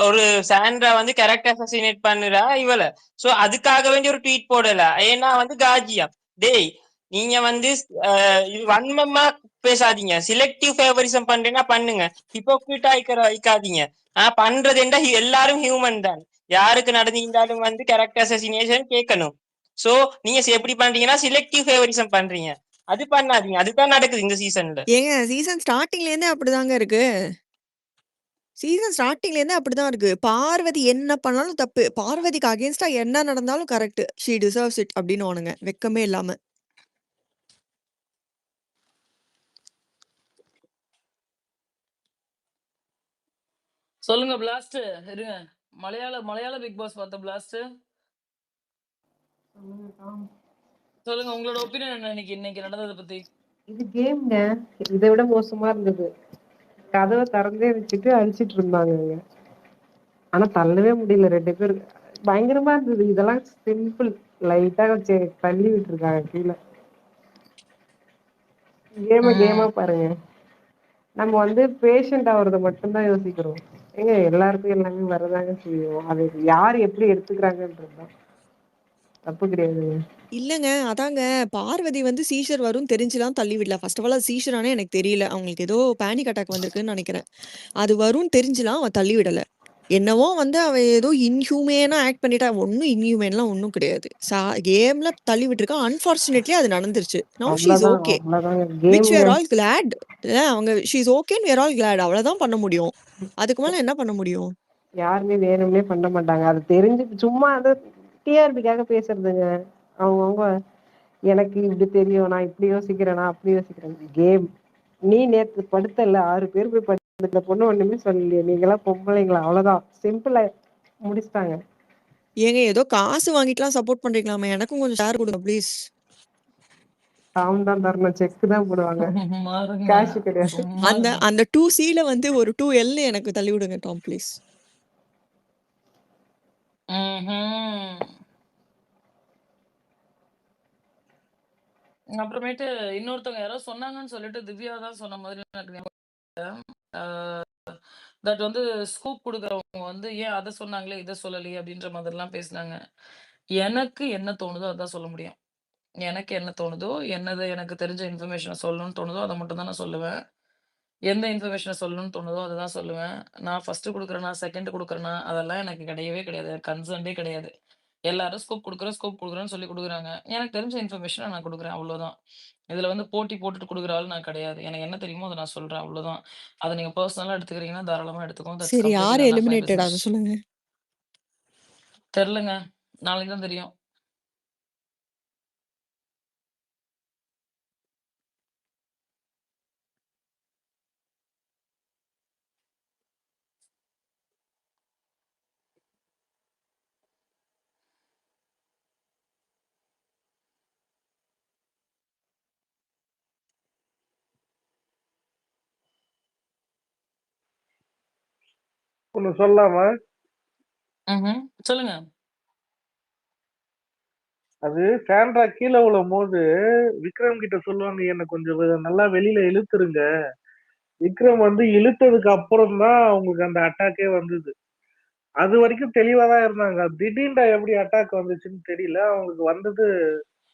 ஒரு சாண்ட்ரா வந்து கேரக்டர் அசாசினேட் பண்ணுறா இவள. சோ அதுக்காக வேண்டி ஒரு ட்வீட் போடல. ஏன்னா வந்து காஜியா டேய் நீங்க வந்து இது வன்மமா பேசாதீங்க. செலக்டிவ் ஃபேவரிசம் பண்றேன்னா பண்ணுங்க. ஹிப்போக்ரிட்டா வைக்காதீங்க. பண்றது என்ன எல்லாரும் ஹியூமன் தான். யாருக்கு நடந்திருந்தாலும் வந்து கேரக்டர் அசாசினேஷன் கேட்கணும். சோ நீங்க எப்படி பண்றீங்கன்னா செலக்டிவ் ஃபேவரிசம் பண்றீங்க. அது பண்ணாதீங்க. அதுதான் நடக்குது இந்த சீசன்ல. ஏங்க சீசன் ஸ்டார்ட்டிங்லேருந்தே அப்படிதாங்க இருக்கு. சீசன் ஸ்டார்ட்டிங்லேருந்தே அப்படிதான் இருக்கு. பார்வதி என்ன பண்ணாலும் தப்பு. பார்வதிக்கு அகேன்ஸ்டா என்ன நடந்தாலும் கரெக்ட். ஷீ டிசர்வ்ஸ் இட் அப்படின்னு வானுங்க. வெக்கமே இல்லாம. சொல்லுங்க பிளாஸ்ட். இருங்க. மலையாள பிக் பாஸ் பார்த்த பிளாஸ்ட். சொல்லுங்க உங்களோட ஒப்பீனியன் என்ன இன்னைக்கு நடந்ததை பத்தி? இது கேம்ங்க. இதை விட மோசமா இருந்தது. கதவை திறந்தே வச்சுட்டு அடிச்சிட்டு இருந்தாங்க. ஆனா தள்ளவே முடியல 2 பேர். பயங்கரமா இருந்தது. இதெல்லாம் சிம்பிள். லைட்டா தள்ளி விட்டுருக்காங்க கீழே. கேமா பாருங்க. நம்ம வந்து பேஷண்ட் ஆகுறத மட்டும்தான் யோசிக்கிறோம். ஏங்க எல்லாருக்கும் எல்லாமே வரதாங்க செய்யும். அது யார் எப்படி எடுத்துக்கிறாங்கன்றதுதான். தப்பு கிடையாதுங்க. இல்லங்க. அதாங்க பார்வதி வந்து சீஷர் வரும்னு தெரிஞ்சுலாம் தள்ளி விடல. ஃபர்ஸ்ட் ஆஃப் ஆல் அது சீஷரானே எனக்கு தெரியல. அவங்களுக்கு ஏதோ பேனிக் அட்டாக் வந்திருக்குன்னு நெனைக்கிறேன். அது வரும்னு தெரிஞ்சுலாம் அவ தள்ளி விடல. என்னவோ வந்து அவ ஏதோ இன்ஹியூமேனா ஆக்ட் பண்ணிட்டா. ஒண்ணும் இன்ஹியூமேன்லாம் ஒண்ணும் கிடையாது. கேம்ல தள்ளி விட்டுருக்கா. அன்பார்ச்சுனேட்லி அது நடந்துருச்சு. Now she is okay. அவ்வளவுதாங்க விச் வி கேம்ங்க. Are all glad. அவங்க ஷி இஸ் ஓகேன்னு வி ஆர் ஆல் கிளாட். அவ்வளவுதான் பண்ண முடியும். அதுக்கு மேல என்ன பண்ண முடியும்? யாருமே வேணும்னே பண்ண மாட்டாங்க. அது தெரிஞ்சு சும்மா அது டிஆர்பிக்காக பேசுறதுங்க. அவங்கவுங்க எனக்கு இப்படி தெரியும், நான் இப்படி யோசிக்கிறேன், நான் அப்படி யோசிக்கிறேன். கேம். நீ நேத்து படுத்தல 6 பேர் போய் படுத்த பொண்ணு ஒண்ணுமே சொல்லலையே. நீங்களாம் பொம்பளைங்களா? அவ்வளவுதான். சிம்பிளா முடிச்சிட்டாங்க. ஏங்க ஏதோ காசு வாங்கிட்டுலாம் சப்போர்ட் பண்றீங்களாமே. எனக்கும் கொஞ்சம் ஷேர் கொடுங்க ப்ளீஸ். டாம் தான் தரணும். செக் தான் போடுவாங்க. மாறுங்க. கேஷ் கிடையாது. அந்த சும்மா அந்த 2Cல வந்து ஒரு 2L எனக்கு தள்ளி விடுங்க டாம் ப்ளீஸ். அப்புறமேட்டு இன்னொருத்தவங்க யாரோ சொன்னாங்கன்னு சொல்லிட்டு திவ்யா தான் சொன்ன மாதிரி எனக்கு ஞாபகம். தட் வந்து ஸ்கூப் குடுக்குறவங்க வந்து ஏன் அத சொன்னாங்களே, இத சொல்லலையே அப்படின்ற மாதிரிலாம் பேசுனாங்க. எனக்கு என்ன தோணுதோ அதான் சொல்ல முடியும். எனக்கு என்ன தோணுதோ, எனக்கு தெரிஞ்ச இன்ஃபர்மேஷன சொல்லணும்னு தோணுதோ, அத மட்டும் தான் நான் சொல்லுவேன். எந்த இன்ஃபர்மேஷன சொல்லணும்னு தோணுதோ, அததான் சொல்லுவேன். நான் ஃபர்ஸ்ட் குடுக்குறேனா, செகண்ட் குடுக்குறேனா, அதெல்லாம் எனக்கு கிடையவே கிடையாது. எனக்கு கன்சர்ன்டே கிடையாது. எல்லாரும் ஸ்கூப் குடுக்குறேன்னு சொல்லி குடுக்குறாங்க. எனக்கு தெரிஞ்ச இன்ஃபர்மேஷன நான் குடுக்குறேன். அவ்வளோதான். இதுல வந்து போட்டி போட்டுட்டு குடுக்குற ஆள் நான் கிடையாது. எனக்கு என்ன தெரியுமோ அத நான் சொல்றேன். அவ்வளோதான். அத நீங்க பெர்சனலா எடுத்துக்கிறீங்கன்னா தாராளமா எடுத்துக்கோங்க. தட்ஸ் சரி, கம்ப்ளீட்லி யாரு none of my eliminated business. அத சொல்லுங்க. தெர்லங்க. நாளைக்கு தான் தெரியும். ஒண்ணு சொல்லலாமா? சொல்லுங்க. அது சாண்ட்ரா கீழே விழும்போது விக்ரம் கிட்ட சொல்லுவாங்க, என்ன கொஞ்சம் நல்லா வெளியில இழுத்துருங்க. விக்ரம் வந்து இழுத்ததுக்கு அப்புறம் தான் அவங்களுக்கு அந்த அட்டாக்கே வந்தது. அது வரைக்கும் தெளிவா தான் இருந்தாங்க. திடீர்னு எப்படி அட்டாக் வந்துச்சுன்னு தெரியல. அவங்களுக்கு வந்தது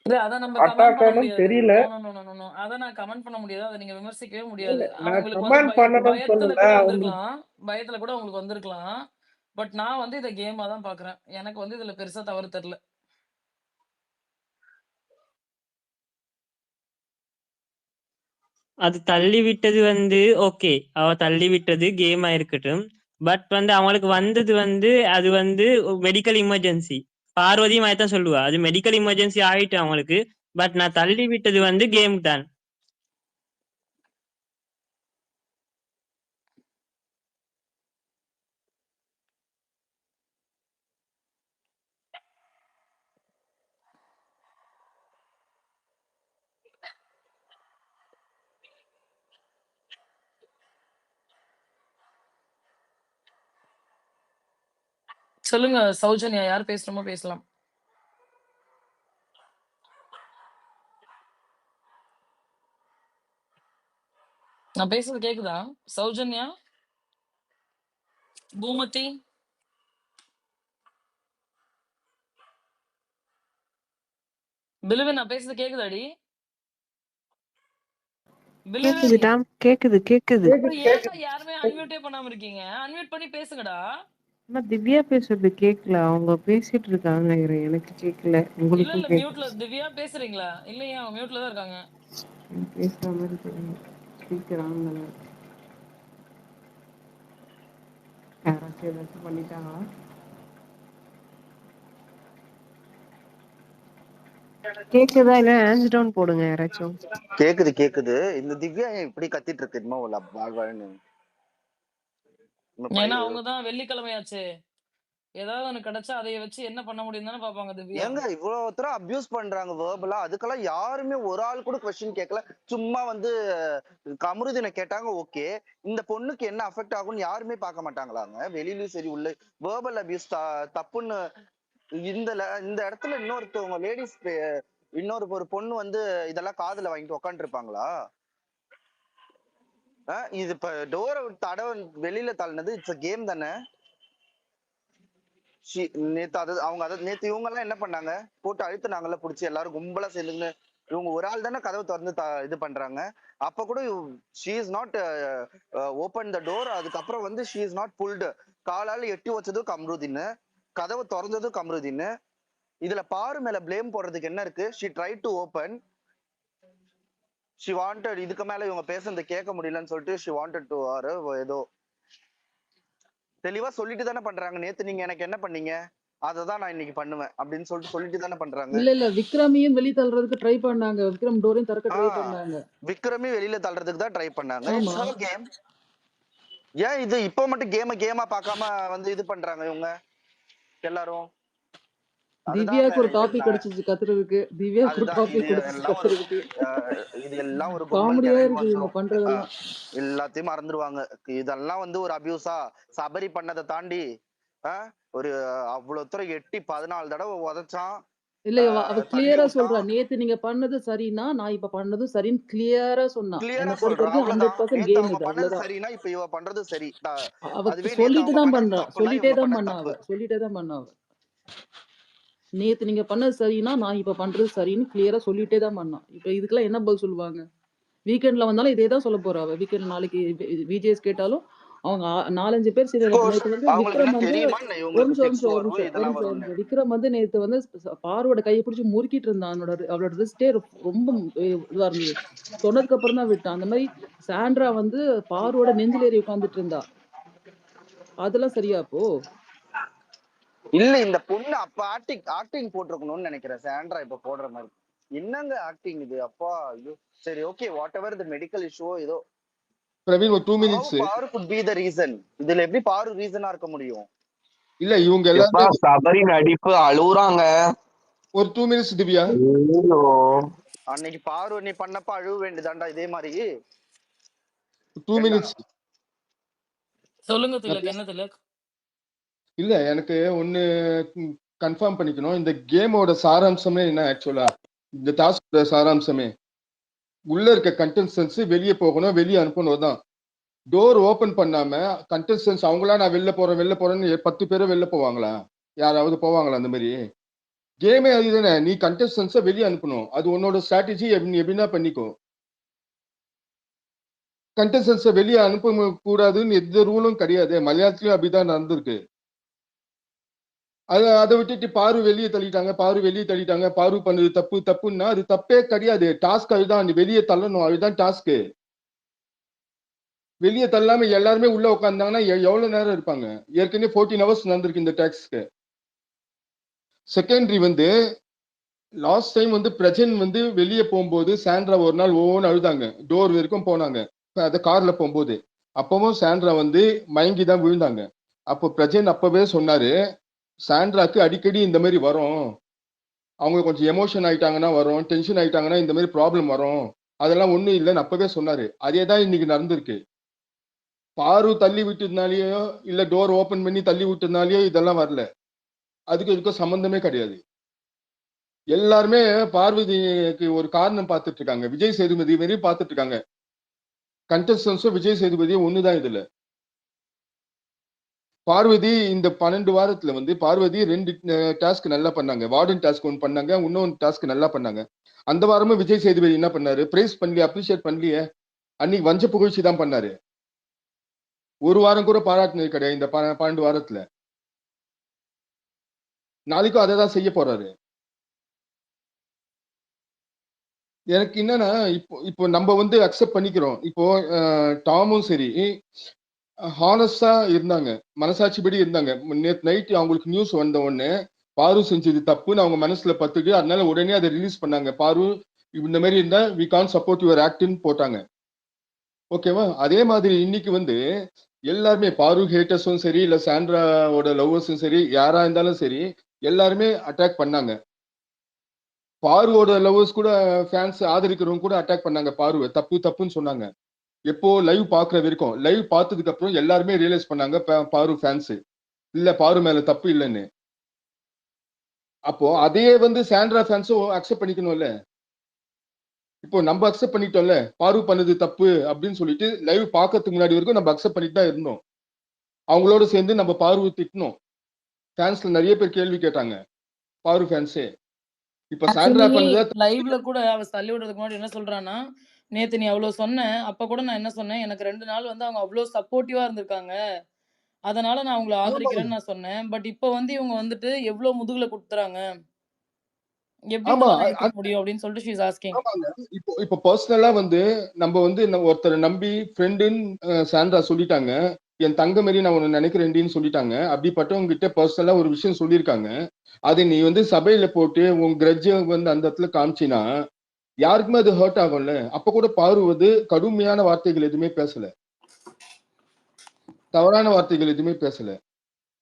இல்ல அத நம்ம கமெண்ட் பண்ண அட்டாக்கானு முடியாது. தெரியல. No, no, no, no, no, no. அத நான் கமெண்ட் பண்ண முடியாது. அத நீங்க விமர்சிக்கவே முடியாது. இல்ல, நான் அவங்களுக்கு வந்து கமெண்ட் பண்ணணும்னு பயத்துல சொல்லல. கூட அவங்களுக்கு வந்திருக்கலாம். பயத்துல கூட அவங்களுக்கு வந்திருக்கலாம். பட் நான் வந்து இத கேமா தான் பார்க்குறேன். எனக்கு வந்து இதுல பெருசா தவறு தெரியல. அது தள்ளி விட்டது வந்து ஓகே. அவ தள்ளி விட்டது கேமா இருக்கட்டும். பட் வந்து அவங்களுக்கு வந்தது வந்து அது வந்து மெடிக்கல் எமர்ஜென்சி. பார்வதியும் அதைத்தான் சொல்லுவா. அது மெடிக்கல் எமர்ஜென்சி ஆயிட்டு அவங்களுக்கு. பட் நான் தள்ளி விட்டது வந்து கேம் தான். சொல்லுங்க சௌஜன்யா. யார் பேசணுமோ பேசலாம். நான் பேசுறது கேக்குதா? சௌஜன்யா? பூமதி பிலுவின் நான் பேசுறது கேக்குதாடி? கேக்குது பிலுவின் டாம், கேக்குது கேக்குது. அப்புறம் ஏன்டா யாருமே அன்மியூட்டே பண்ணாம இருக்கீங்க? அன்மியூட் பண்ணி பேசுங்கடா. ஆனா திவ்யா பேசுறது கேட்கல. அவங்க பேசிட்டு இருக்காங்க. எனக்கு கேட்கல. இல்ல உங்களுக்கும் மியூட்ல கேட்கல. திவ்யா பேசுறீங்களா? இல்லையா, அவங்க மியூட்ல தான் இருக்காங்க. பேசுற மாதிரி தெரியும். ஸ்பீக்கர் ஆன்ல யாராச்சும் ஏதாச்சும் பண்ணிட்டாங்களா? கேக்குதா? இல்ல ஹேண்ட்ஸ் டவுன் போடுங்க யாராச்சும். கேக்குது கேக்குது. இந்த திவ்யா ஏன் இப்படி கத்திட்டு இருக்கு என்னமோ வாழ்வாழ்னு ஏன்னா அவங்கதான் வெள்ளிக்கிழமையாச்சு, ஏதாவது ஒண்ணு கிடைச்சா அதை வச்சு என்ன பண்ண முடியும் தானே பாப்பாங்க திவ்யா. ஏங்க இவ்வளவு தூரம் அபியூஸ் பண்றாங்க வேர்பலா, அதுக்கெல்லாம் யாருமே ஒரு ஆள் கூட கொஸ்டின் கேட்கல. சும்மா வந்து கமருதினை கேட்டாங்க, ஓகே. இந்த பொண்ணுக்கு என்ன அஃபெக்ட் ஆகும்னு யாருமே பார்க்க மாட்டாங்களாங்க? வெளியிலயும் சரி உள்ள வேர்பல் அபியூஸ் தப்புன்னு இந்த இடத்துல இன்னொருத்தவங்க லேடிஸ் ஒரு பொண்ணு வந்து இதெல்லாம் காதுல வாங்கிட்டு உக்காந்து இருப்பாங்களா? இது இப்ப டோரை தடவை வெளியில தள்ளினது இட்ஸ் கேம் தானே. நேத்து இவங்க எல்லாம் என்ன பண்ணாங்க? போட்டு அழுத்தினாங்கல்ல புடிச்சு, எல்லாரும் கும்பலா சேர்ந்துன்னு. இவங்க ஒரு ஆள் தானே கதவை திறந்து இது பண்றாங்க. அப்ப கூட she is not open the door. அதுக்கப்புறம் வந்து ஷீ இஸ் நாட் புல்டு. காலால எட்டி வச்சதும் கம்ருதீன், கதவை திறந்ததும் கம்ருதீன். இதுல பாரு மேல பிளேம் போடுறதுக்கு என்ன இருக்கு? She try to open, she wanted. இதுக்கு மேல இவங்க பேசுறது கேட்க முடியலன்னு சொல்லிட்டு ஷி வாண்டட் டு ஏதோ தெளிவா சொல்லிட்டு தானே பண்றாங்க. நேத்து நீங்க எனக்கு என்ன பண்ணீங்க, அததான் நான் இன்னைக்கு பண்ணுவேன் அப்படின்னு சொல்லிட்டு தானே பண்றாங்க. இல்ல விக்ரமையும் வெளிய தள்ளுறதுக்கு ட்ரை பண்ணாங்க. விக்ரம் டோரையும் திறக்க ட்ரை பண்ணாங்க. விக்ரமே வெளியில தள்ளுறதுக்கு தான் ட்ரை பண்ணாங்க. ஆமா. It's her game. ஏன் இது இப்போ மட்டும் கேமா பார்க்காம வந்து இது பண்றாங்க இவங்க எல்லாரும்? திவ்யாக்கு ஒரு டாபிக் கிடைச்சிச்சு கத்துறதுக்கு. திவ்யாக்கு ஒரு டாபிக் கிடைச்சிச்சு கத்துறதுக்கு. இது எல்லாம் ஒரு காமெடியா இருக்கு இவங்க பண்றதெல்லாம். எல்லாத்தையும் மறந்துடுவாங்க. இதெல்லாம் வந்து ஒரு அபியூஸா? சபரி பண்ணதை தாண்டி ஒரு அவ்வளவு தூரம் எட்டி 14 தடவை உதைச்சான். இல்ல அவ கிளியரா சொல்றா, நேத்து நீங்க பண்ணது சரினா நான் இப்ப பண்ணது சரின்னு கிளியரா சொன்னா. என்ன பொறுத்த வரைக்கும் 100% கேம் இது. அவ்வளவுதான். சரினா இப்ப இவ பண்றது சரி. அவ சொல்லிட்டு தான் பண்றா. சொல்லிட்டே தான் பண்ணா அவ. நேத்து நீங்க பண்ணது சரினா நான் இப்ப பண்றது சரின்னு கிளியரா சொல்லிட்டே தான் பண்ணா. இப்ப இதுக்கெல்லாம் என்ன பதில் சொல்லுவாங்க? வீக்கெண்ட்ல வந்தாலும் இதே தான் சொல்ல போறா அவ. வீக்கெண்ட் நாளைக்கு விஜேஸ் கேட்டாலும் அவங்க 4-5 பேர் சீரியல் நேத்து வந்து விக்ரம் வந்து ஒரு நிமிஷம் விக்ரம் வந்து நேத்து வந்து பார்வோட கையை பிடிச்சி முறுக்கிட்டு இருந்தான். அவளோட ரிஸ்டே ரொம்ப இதுவா இருந்தது. சொன்னதுக்கு அப்புறம் தான் விட்டான். அந்த மாதிரி சாண்ட்ரா வந்து பார்வோட நெஞ்சில் ஏறி உட்கார்ந்துட்டு இருந்தா. அதெல்லாம் சரியா அப்போ? இல்ல இந்த பொண்ணு அப்ப ஆக்டிங் போட்டிருக்கணும்னு நினைக்கிறேன். சாண்ட்ரா இப்ப போடுற மாதிரி என்னங்க ஆக்டிங் இது? அப்பா சரி okay, what ever the medical issue ஏதோ. பிரவீன் ஒரு 2 மினிட்ஸ். பாரு could be the reason. இதுல எப்படி பாரு ரீசனா இருக்க முடியும்? இல்ல இவங்க எல்லாரும் சபரி நடிப்பு அழுவுறாங்க. ஒரு 2 மினிட்ஸ் திவ்யா. அன்னைக்கு பாரு நீ பண்ணப்ப அழுவ வேண்டியதாண்டா இதே மாதிரி. 2 மினிட்ஸ் சொல்லுங்க திலக். என்ன திலக்? இல்ல எனக்கு ஒன்னு கன்ஃபார்ம் பண்ணிக்கணும். இந்த கேமோட சாராம்சமே என்ன? ஆக்சுவலா இந்த டாஸ்கோட சாராம்சமே உள்ள இருக்க கண்டெஸ்டன்ஸ் வெளியே போகணும், வெளியே அனுப்பணும் தான். டோர் ஓபன் பண்ணாம கண்டெஸ்டன்ஸ் அவங்களா நான் வெளில போறேன்னு 10 பேரை வெளில போவாங்களா? யாராவது போவாங்களா அந்த மாதிரி? கேமே அதுதானே. நீ கண்டெஸ்டன்ஸை வெளியே அனுப்பணும். அது உன்னோட ஸ்ட்ராட்டஜி. எப்படின்னா பண்ணிக்கோ. கண்டெஸ்டன்ஸை வெளியே அனுப்ப கூடாதுன்னு எந்த ரூலும் கிடையாது. மலையாளத்திலயும் அப்படிதான் நடந்திருக்கு. அதை விட்டுட்டு பாரு வெளியே தள்ளிட்டாங்க, பாரு பண்ணது தப்புன்னா அது தப்பே கிடையாது. டாஸ்க் அதுதான். நீ வெளியே தள்ளணும், அதுதான் டாஸ்க்கு. வெளியே தள்ளாம எல்லாருமே உள்ள உட்காந்தாங்கன்னா எவ்வளவு நேரம் இருப்பாங்க? ஏற்கனவே 14 hours நடந்திருக்கு இந்த டாஸ்க்கு. செகண்டரி வந்து லாஸ்ட் டைம் வந்து பிரஜன் வந்து வெளியே போகும்போது சாண்ட்ரா ஒரு நாள் ஓன்னு அழுதாங்க. டோர் வரைக்கும் போனாங்க அந்த கார்ல போகும்போது. அப்பவும் சாண்ட்ரா வந்து மயங்கி தான் விழுந்தாங்க. அப்போ பிரஜன் அப்பவே சொன்னாரு, சாண்ட்ராக்கு அடிக்கடி இந்த மாதிரி வரும், அவங்க கொஞ்சம் எமோஷன் ஆயிட்டாங்கன்னா வரும், டென்ஷன் ஆயிட்டாங்கன்னா இந்த மாதிரி ப்ராப்ளம் வரும், அதெல்லாம் ஒண்ணும் இல்லைன்னு அப்பவே சொன்னாரு. அதே தான் இன்னைக்கு நடந்திருக்கு. பாரு தள்ளி விட்டதுனாலயோ இல்ல டோர் ஓபன் பண்ணி தள்ளி விட்டதுனாலயோ இதெல்லாம் வரல. அதுக்கு இதுக்கும் சம்பந்தமே கிடையாது. எல்லாருமே பார்வதிக்கு ஒரு காரணம் பார்த்துட்டு இருக்காங்க. விஜய் சேதுபதி மாரி பார்த்துட்டு இருக்காங்க. கண்டெஸ்டன்ஸும் விஜய் சேதுபதியும் ஒண்ணுதான் இதுல. பார்வதி இந்த 12 வாரத்துல வந்து பார்வதி 2 டாஸ்க் நல்லா பண்ணாங்க. வார்டன் டாஸ்க் ஒன்று பண்ணாங்க, இன்னொன்று டாஸ்க் நல்லா பண்ணாங்க. அந்த வாரமும் விஜய் சேதுபதி என்ன பண்ணாரு? பிரைஸ் பண்ணி அப்ரிஷியேட் பண்ணலையே. அன்னைக்கு வஞ்ச புகழ்ச்சி தான் பண்ணாரு. ஒரு வாரம் கூட பாராட்டினது கிடையாது இந்த 12 வாரத்துல. நாளைக்கும் அதை தான் செய்ய போறாரு. எனக்கு என்னன்னா இப்போ இப்போ நம்ம வந்து அக்செப்ட் பண்ணிக்கிறோம். இப்போ டாமும் சரி ஹானஸ்டா இருந்தாங்க, மனசாட்சிப்படி இருந்தாங்க. நேத்து நைட் அவங்களுக்கு நியூஸ் வந்த உடனே பாரு செஞ்சது தப்புன்னு அவங்க மனசுல பத்துட்டு அதனால உடனே அதை ரிலீஸ் பண்ணாங்க. பாரு இந்த மாதிரி இருந்தா வி கான் சப்போர்ட் யுவர் ஆக்ட்னு போட்டாங்க. ஓகேவா? அதே மாதிரி இன்னைக்கு வந்து எல்லாருமே பாரு ஹேட்டர்ஸும் சரி இல்ல சாண்ட்ராவோட லவ்வர்ஸும் சரி யாரா இருந்தாலும் சரி எல்லாருமே அட்டாக் பண்ணாங்க. பாருவோட லவ்வர்ஸ் கூட ஃபேன்ஸ் ஆதரிக்கிறவங்க கூட அட்டாக் பண்ணாங்க. பாருவை தப்பு தப்புன்னு சொன்னாங்க. எப்போ லைவ் பாக்குற வரைக்கும் லைவ் பார்த்ததுக்கு அப்புறம் எல்லாருமே ரியலைஸ் பண்ணாங்க பாரு ஃபேன்ஸ் இல்ல பாரு மேல தப்பு இல்லைன்னு. அப்போ அதையே வந்து சாண்ட்ரா ஃபேன்ஸும் அக்செப்ட் பண்ணிக்கணும்ல. இப்போ நம்ம அக்செப்ட் பண்ணிட்டோம்ல பாரு பண்ணது தப்பு அப்படின்னு சொல்லிட்டு லைவ் பார்க்கறதுக்கு முன்னாடி வரைக்கும் நம்ம அக்செப்ட் பண்ணிட்டு தான் இருந்தோம். அவங்களோட சேர்ந்து நம்ம பாரு திட்டணும். ஃபேன்ஸ்ல நிறைய பேர் கேள்வி கேட்டாங்க பாரு ஃபேன்ஸே. இப்ப சாண்ட்ரா ஆக்சுவலி பண்ணதா லைவ்ல கூட அவ தள்ளி விடுறதுக்கு முன்னாடி என்ன சொல்றான்னா, நேத்து நீ அவ்ளோ சொன்ன. அப்ப கூட நான் என்ன சொன்னேன், எனக்கு 2 நாள் வந்து அவங்க அவ்ளோ சப்போர்ட்டிவா இருந்திருக்காங்க. அதனால நான் அவங்கள ஆமா ஆதரிக்கிறேன்னு நான் சொன்னேன். பட் இப்ப வந்து இவங்க வந்துட்டு எவ்ளோ முதுகுல குத்துறாங்க. எப்படி ஆமா இதெல்லாம் நான் ஏத்துக்க முடியும் அப்படின்னு சொல்லிட்டு ஷி இஸ் ஆஸ்கிங். ஆமாங்க. இப்போ இப்போ பர்சனலா வந்து நம்ம வந்து ஒருத்தரை நம்பி ஃப்ரெண்டுன்னு சாண்ட்ரா சொல்லிட்டாங்க. என் தங்க மாரி நான் உன்னை நினைக்கிறேன்டின்னு சொல்லிட்டாங்க. அப்படிப்பட்டவங்க கிட்ட பர்சனலா ஒரு விஷயம் சொல்லியிருக்காங்க. அதை நீ வந்து சபையில போட்டு உன் கிரட்ஜ வந்து அந்த இடத்துல காமிச்சினா யாருக்குமே அது ஹர்ட் ஆகும்ல. அப்ப கூட பாரு வந்து கடுமையான வார்த்தைகள் எதுவுமே பேசல. தவறான வார்த்தைகள் எதுவுமே பேசல.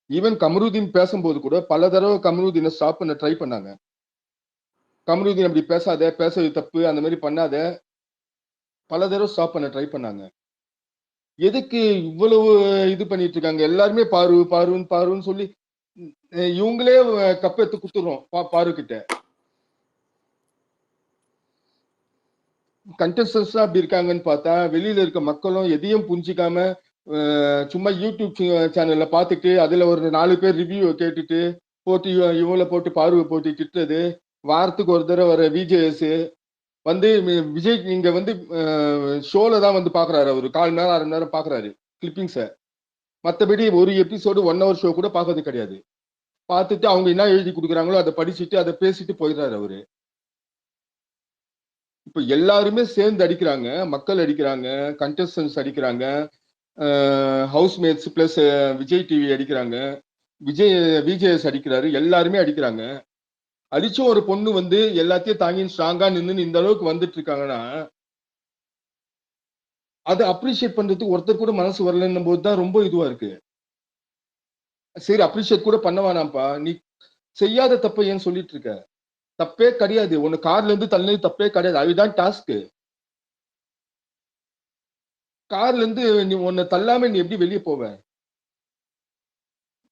ஈவன் கமருதீன் பேசும்போது கூட பல தடவை கமருதீனை ஸ்டாப் பண்ண ட்ரை பண்ணாங்க. கமருதீன் அப்படி பேசாத, பேசுறது தப்பு, அந்த மாதிரி பண்ணாத, பல தடவை ஸ்டாப் பண்ண ட்ரை பண்ணாங்க. எதுக்கு இவ்வளவு இது பண்ணிட்டு இருக்காங்க? எல்லாருமே பாரு பாருன்னு பாருன்னு சொல்லி இவங்களே கப் எடுத்து குத்துறோம் பாரு கிட்ட. கண்டஸ்டன்ஸ் அப்படி இருக்காங்கன்னு பார்த்தா வெளியில இருக்க மக்களும் எதையும் புரிஞ்சிக்காம சும்மா யூடியூப் சேனல்ல பார்த்துட்டு அதுல ஒரு 4 பேர் ரிவ்யூ கேட்டுட்டு போட்டு இவங்கள போட்டு பார்வை போட்டு திட்டுறது. வாரத்துக்கு ஒரு தடவை வர விஜேஎஸ் வந்து விஜய் இங்க வந்து ஷோல தான் வந்து பாக்குறாரு. அவரு 1/4 மணி நேரம் 1/2 மணி நேரம் பாக்குறாரு கிளிப்பிங்ஸ. மத்தபடி ஒரு எபிசோடு 1 ஹவர் ஷோ கூட பார்க்கறது கிடையாது. பார்த்துட்டு அவங்க என்ன எழுதி கொடுக்குறாங்களோ அதை படிச்சுட்டு அதை பேசிட்டு போயிடுறாரு அவரு. இப்ப எல்லாருமே சேர்ந்து அடிக்கிறாங்க, மக்கள் அடிக்கிறாங்க, கண்டஸ்டன்ஸ் அடிக்கிறாங்க, ஹவுஸ்மேட்ஸ் பிளஸ் விஜய் டிவி அடிக்கிறாங்க, விஜேஎஸ் அடிக்கிறாரு, எல்லாருமே அடிக்கிறாங்க. அடிச்சும் ஒரு பொண்ணு வந்து எல்லாத்தையும் தாங்கி ஸ்ட்ராங்கா நின்று இந்த அளவுக்கு வந்துட்டு இருக்காங்கன்னா அதை அப்ரிஷியேட் பண்றதுக்கு ஒருத்தர் கூட மனசு வரலன்னும் போது தான் ரொம்ப இதுவா இருக்கு. சரி அப்ரிஷியேட் கூட பண்ண வேணாம்ப்பா, நீ செய்யாத தப்ப ஏன் சொல்லிட்டு இருக்க? தப்பே கிடையாது. உன்னை கார்ல இருந்து தள்ளினது தப்பே கிடையாது. அதுதான் டாஸ்க். கார்ல இருந்து நீ உன்னை தள்ளாம நீ எப்படி வெளியே போவ?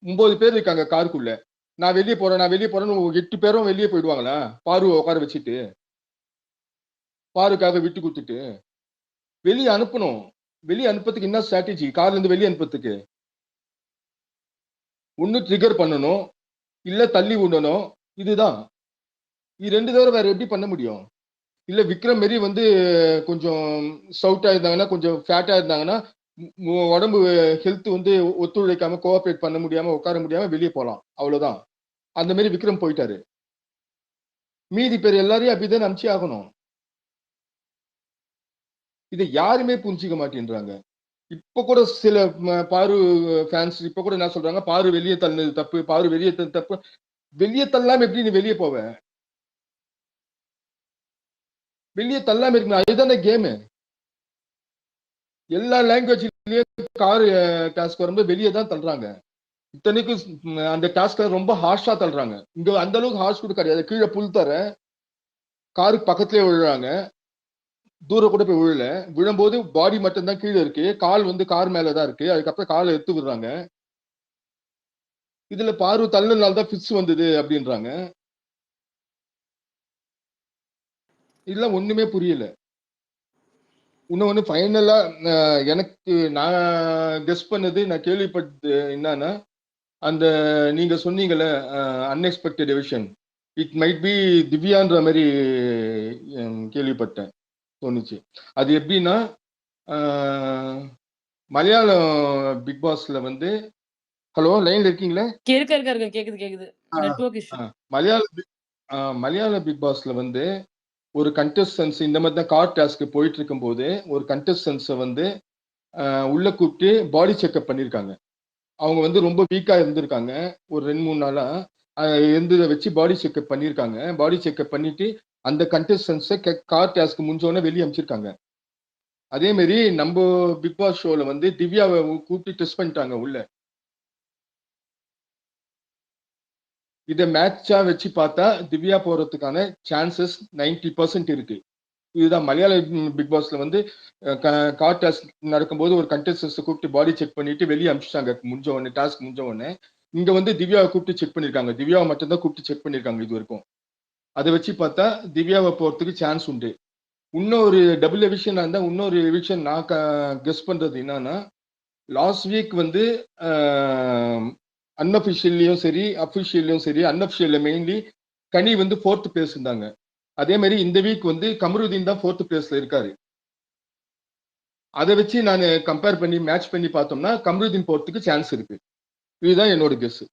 9 பேர் இருக்காங்க காருக்குள்ள. நான் வெளியே போறேன் நான் வெளியே போறேன்னு 8 பேரும் வெளியே போயிடுவாங்களா? பாருவை உட்கார வச்சுட்டு பாருக்காக விட்டு கொடுத்துட்டு வெளியே அனுப்பணும். வெளியே அனுப்புறதுக்கு என்ன ஸ்ட்ராட்டஜி? கார்ல இருந்து வெளியே அனுப்புறதுக்கு ஒண்ணு ட்ரிகர் பண்ணணும், இல்ல தள்ளி விடணும். இதுதான். இது 2 தவிர வேற எப்படி பண்ண முடியும்? இல்ல விக்ரம் மாரி வந்து கொஞ்சம் ஸ்டவுட்டா இருந்தாங்கன்னா, கொஞ்சம் ஃபேட்டா இருந்தாங்கன்னா, உடம்பு ஹெல்த் வந்து ஒத்துழைக்காம கோஆபரேட் பண்ண முடியாம உட்கார முடியாம வெளியே போலாம். அவ்வளவுதான். அந்த மாதிரி விக்ரம் போயிட்டாரு. மீதி பேர் எல்லாரையும் அப்படிதான் அனுப்பிச்சு ஆகணும். இதை யாருமே புரிஞ்சுக்க மாட்டேன்றாங்க. இப்ப கூட சில பாரு ஃபேன்ஸ் இப்ப கூட என்ன சொல்றாங்க, பாரு வெளியே தள்ளினது தப்பு, பாரு வெளியே தள்ளது தப்பு. வெளியே தள்ளாம எப்படி நீ வெளியே போவ? வெளியே தள்ளாம இருக்கணும். அதுதானே கேமு. எல்லா லாங்குவேஜ்லயும் கார் டாஸ்க் வரும்போது வெளியே தான் தள்ளுறாங்க. இத்தனைக்கும் அந்த டாஸ்க ரொம்ப ஹார்ஷா தள்ளுறாங்க. இங்க அந்த அளவுக்கு ஹார்ஷ் கூட கிடையாது. கீழே புல் தர காருக்கு பக்கத்திலே விழுறாங்க. தூரம் கூட போய் விழல. விழும்போது பாடி மட்டும் தான் கீழே இருக்கு. கால் வந்து கார் மேலதான் இருக்கு. அதுக்கப்புறம் காலை எடுத்து விடுறாங்க. இதுல பாரு தள்ளுனால தான் ஃபிட்ஸ் வந்தது அப்படின்றாங்க. இதெல்லாம் ஒண்ணுமே புரியல. இன்னொன்னு ஃபைனலா எனக்கு நான் கெஸ் பண்ணது, நான் கேள்விப்பட்டது என்னன்னா, அந்த நீங்க சொன்னீங்கல்ல unexpected vision, it might be திவ்யான்ற மாதிரி கேள்விப்பட்டேன், தோணுச்சு. அது எப்படின்னா மலையாளம் பிக் பாஸ்ல வந்து, ஹலோ லைன்ல இருக்கீங்களா? இருக்க கேக்குது. Network issue. மலையாள பிக் பாஸ்ல வந்து ஒரு கண்டஸ்டன்ஸ் இந்த மாதிரி தான் கார் டாஸ்க் போயிட்டு இருக்கும்போது ஒரு கண்டஸ்டன்ஸை வந்து உள்ள கூப்பிட்டு பாடி செக்அப் பண்ணியிருக்காங்க. அவங்க வந்து ரொம்ப வீக்கா இருந்திருக்காங்க ஒரு 2-3 நாளா. இருந்ததை வச்சு பாடி செக்அப் பண்ணியிருக்காங்க. பாடி செக்அப் பண்ணிட்டு அந்த கண்டஸ்டன்ஸை கார் டாஸ்க் முடிஞ்சோடனே வெளியே அனுப்பிச்சிருக்காங்க. அதே மாதிரி நம்ம பிக் பாஸ் ஷோல வந்து திவ்யாவை கூப்பிட்டு டெஸ்ட் பண்ணிட்டாங்க உள்ள. இதை மேட்சா வச்சு பார்த்தா திவ்யா போறதுக்கான சான்சஸ் 90% இருக்கு. இதுதான் மலையாள பிக் பாஸ்ல வந்து கார் டாஸ்க் நடக்கும்போது ஒரு கண்டஸ்டன்ஸ் கூப்பிட்டு பாடி செக் பண்ணிட்டு வெளியே அனுப்பிச்சிட்டாங்க முடிஞ்ச உடனே, டாஸ்க் முடிஞ்ச உடனே. இங்க வந்து திவ்யாவை கூப்பிட்டு செக் பண்ணிருக்காங்க. திவ்யாவை மட்டும்தான் கூப்பிட்டு செக் பண்ணிருக்காங்க இது வரைக்கும். அதை வச்சு பார்த்தா திவ்யாவை போறதுக்கு சான்ஸ் உண்டு. இன்னொரு டபுள் எவிஷனா இருந்தா இன்னொரு எவிஷன் நான் கெஸ் பண்றது என்னன்னா, லாஸ்ட் வீக் வந்து அன்அபிஷியல்லையும் சரி அபிஷியல்லையும் சரி, அன்அபிஷியல்ல மெயின்லி கனி வந்து 4th பிளேஸ் இருந்தாங்க. அதே மாதிரி இந்த வீக் வந்து கமருதீன் தான் 4th பிளேஸ்ல இருக்காரு. அதை வச்சு நான் கம்பேர் பண்ணி மேட்ச் பண்ணி பார்த்தோம்னா கமருதீன் போறதுக்கு சான்ஸ் இருக்கு. இதுதான் என்னோட கெஸ்.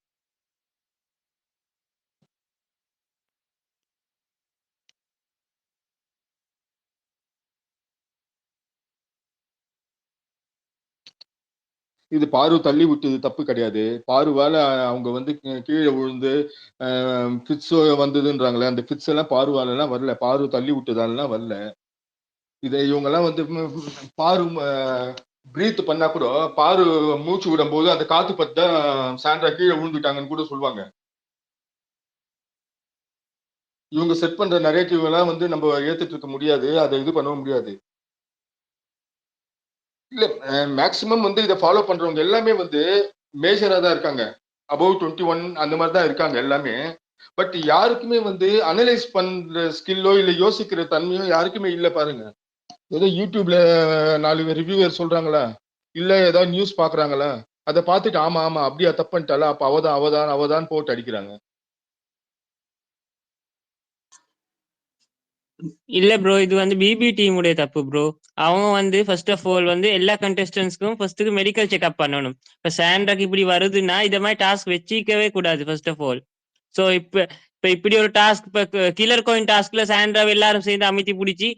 இது பாரு தள்ளி விட்டது தப்பு கிடையாது. பாருவால அவங்க வந்து கீழே விழுந்து ஃபிட்ஸ் வந்ததுன்றாங்களே, அந்த ஃபிட்ஸ் எல்லாம் பாருவால எல்லாம் வரல. பாரு தள்ளி விட்டதாலாம் வரல. இதை இவங்க எல்லாம் வந்து பாரு பிரீத் பண்ணா கூட பாரு மூச்சு விடும் போது அந்த காத்து பத்தி தான் சாண்ட்ரா கீழே விழுந்துட்டாங்கன்னு கூட சொல்லுவாங்க. இவங்க செட் பண்ற நரேட்டிவ் எல்லாம் வந்து நம்ம ஏத்துட்டு இருக்க முடியாது. அதை இது பண்ண முடியாது. இல்ல மேக்சிமம் வந்து இதை ஃபாலோ பண்றவங்க எல்லாமே வந்து மேஜரா தான் இருக்காங்க. அபவ் 21 அந்த மாதிரி தான் இருக்காங்க எல்லாமே. பட் யாருக்குமே வந்து அனலைஸ் பண்ற ஸ்கில்லோ இல்ல யோசிக்கிற தன்மையோ யாருக்குமே இல்ல பாருங்க. ஏதோ யூடியூப்ல 4 ரிவ்யூவர் சொல்றாங்களா, இல்ல ஏதாவது நியூஸ் பாக்குறாங்களா, அதை பார்த்துட்டு ஆமா ஆமா அப்படியா தப்பு பண்ணிட்டாளா, அப்ப அவதான் போட்டு அடிக்கிறாங்க. இல்ல ப்ரோ, இது வந்து பிபி டீம் உடைய தப்பு ப்ரோ. அவங்க வந்து ஃபர்ஸ்ட் ஆஃப் ஆல் வந்து எல்லா கண்டஸ்டன்ஸ்க்கும் ஃபர்ஸ்ட்டுக்கு மெடிக்கல் செக்அப் பண்ணணும். இப்ப சாண்ட்ராக்கு இப்படி வருதுன்னா இதை மாதிரி டாஸ்க் வச்சிக்கவே கூடாது ஃபர்ஸ்ட் ஆஃப் ஆல். ஸோ இப்ப இப்படி ஒரு டாஸ்க், இப்ப கில்லர் கோயின் டாஸ்க்ல சாண்ட்ராவை எல்லாரும் சேர்ந்து அமைத்தி பிடிச்சி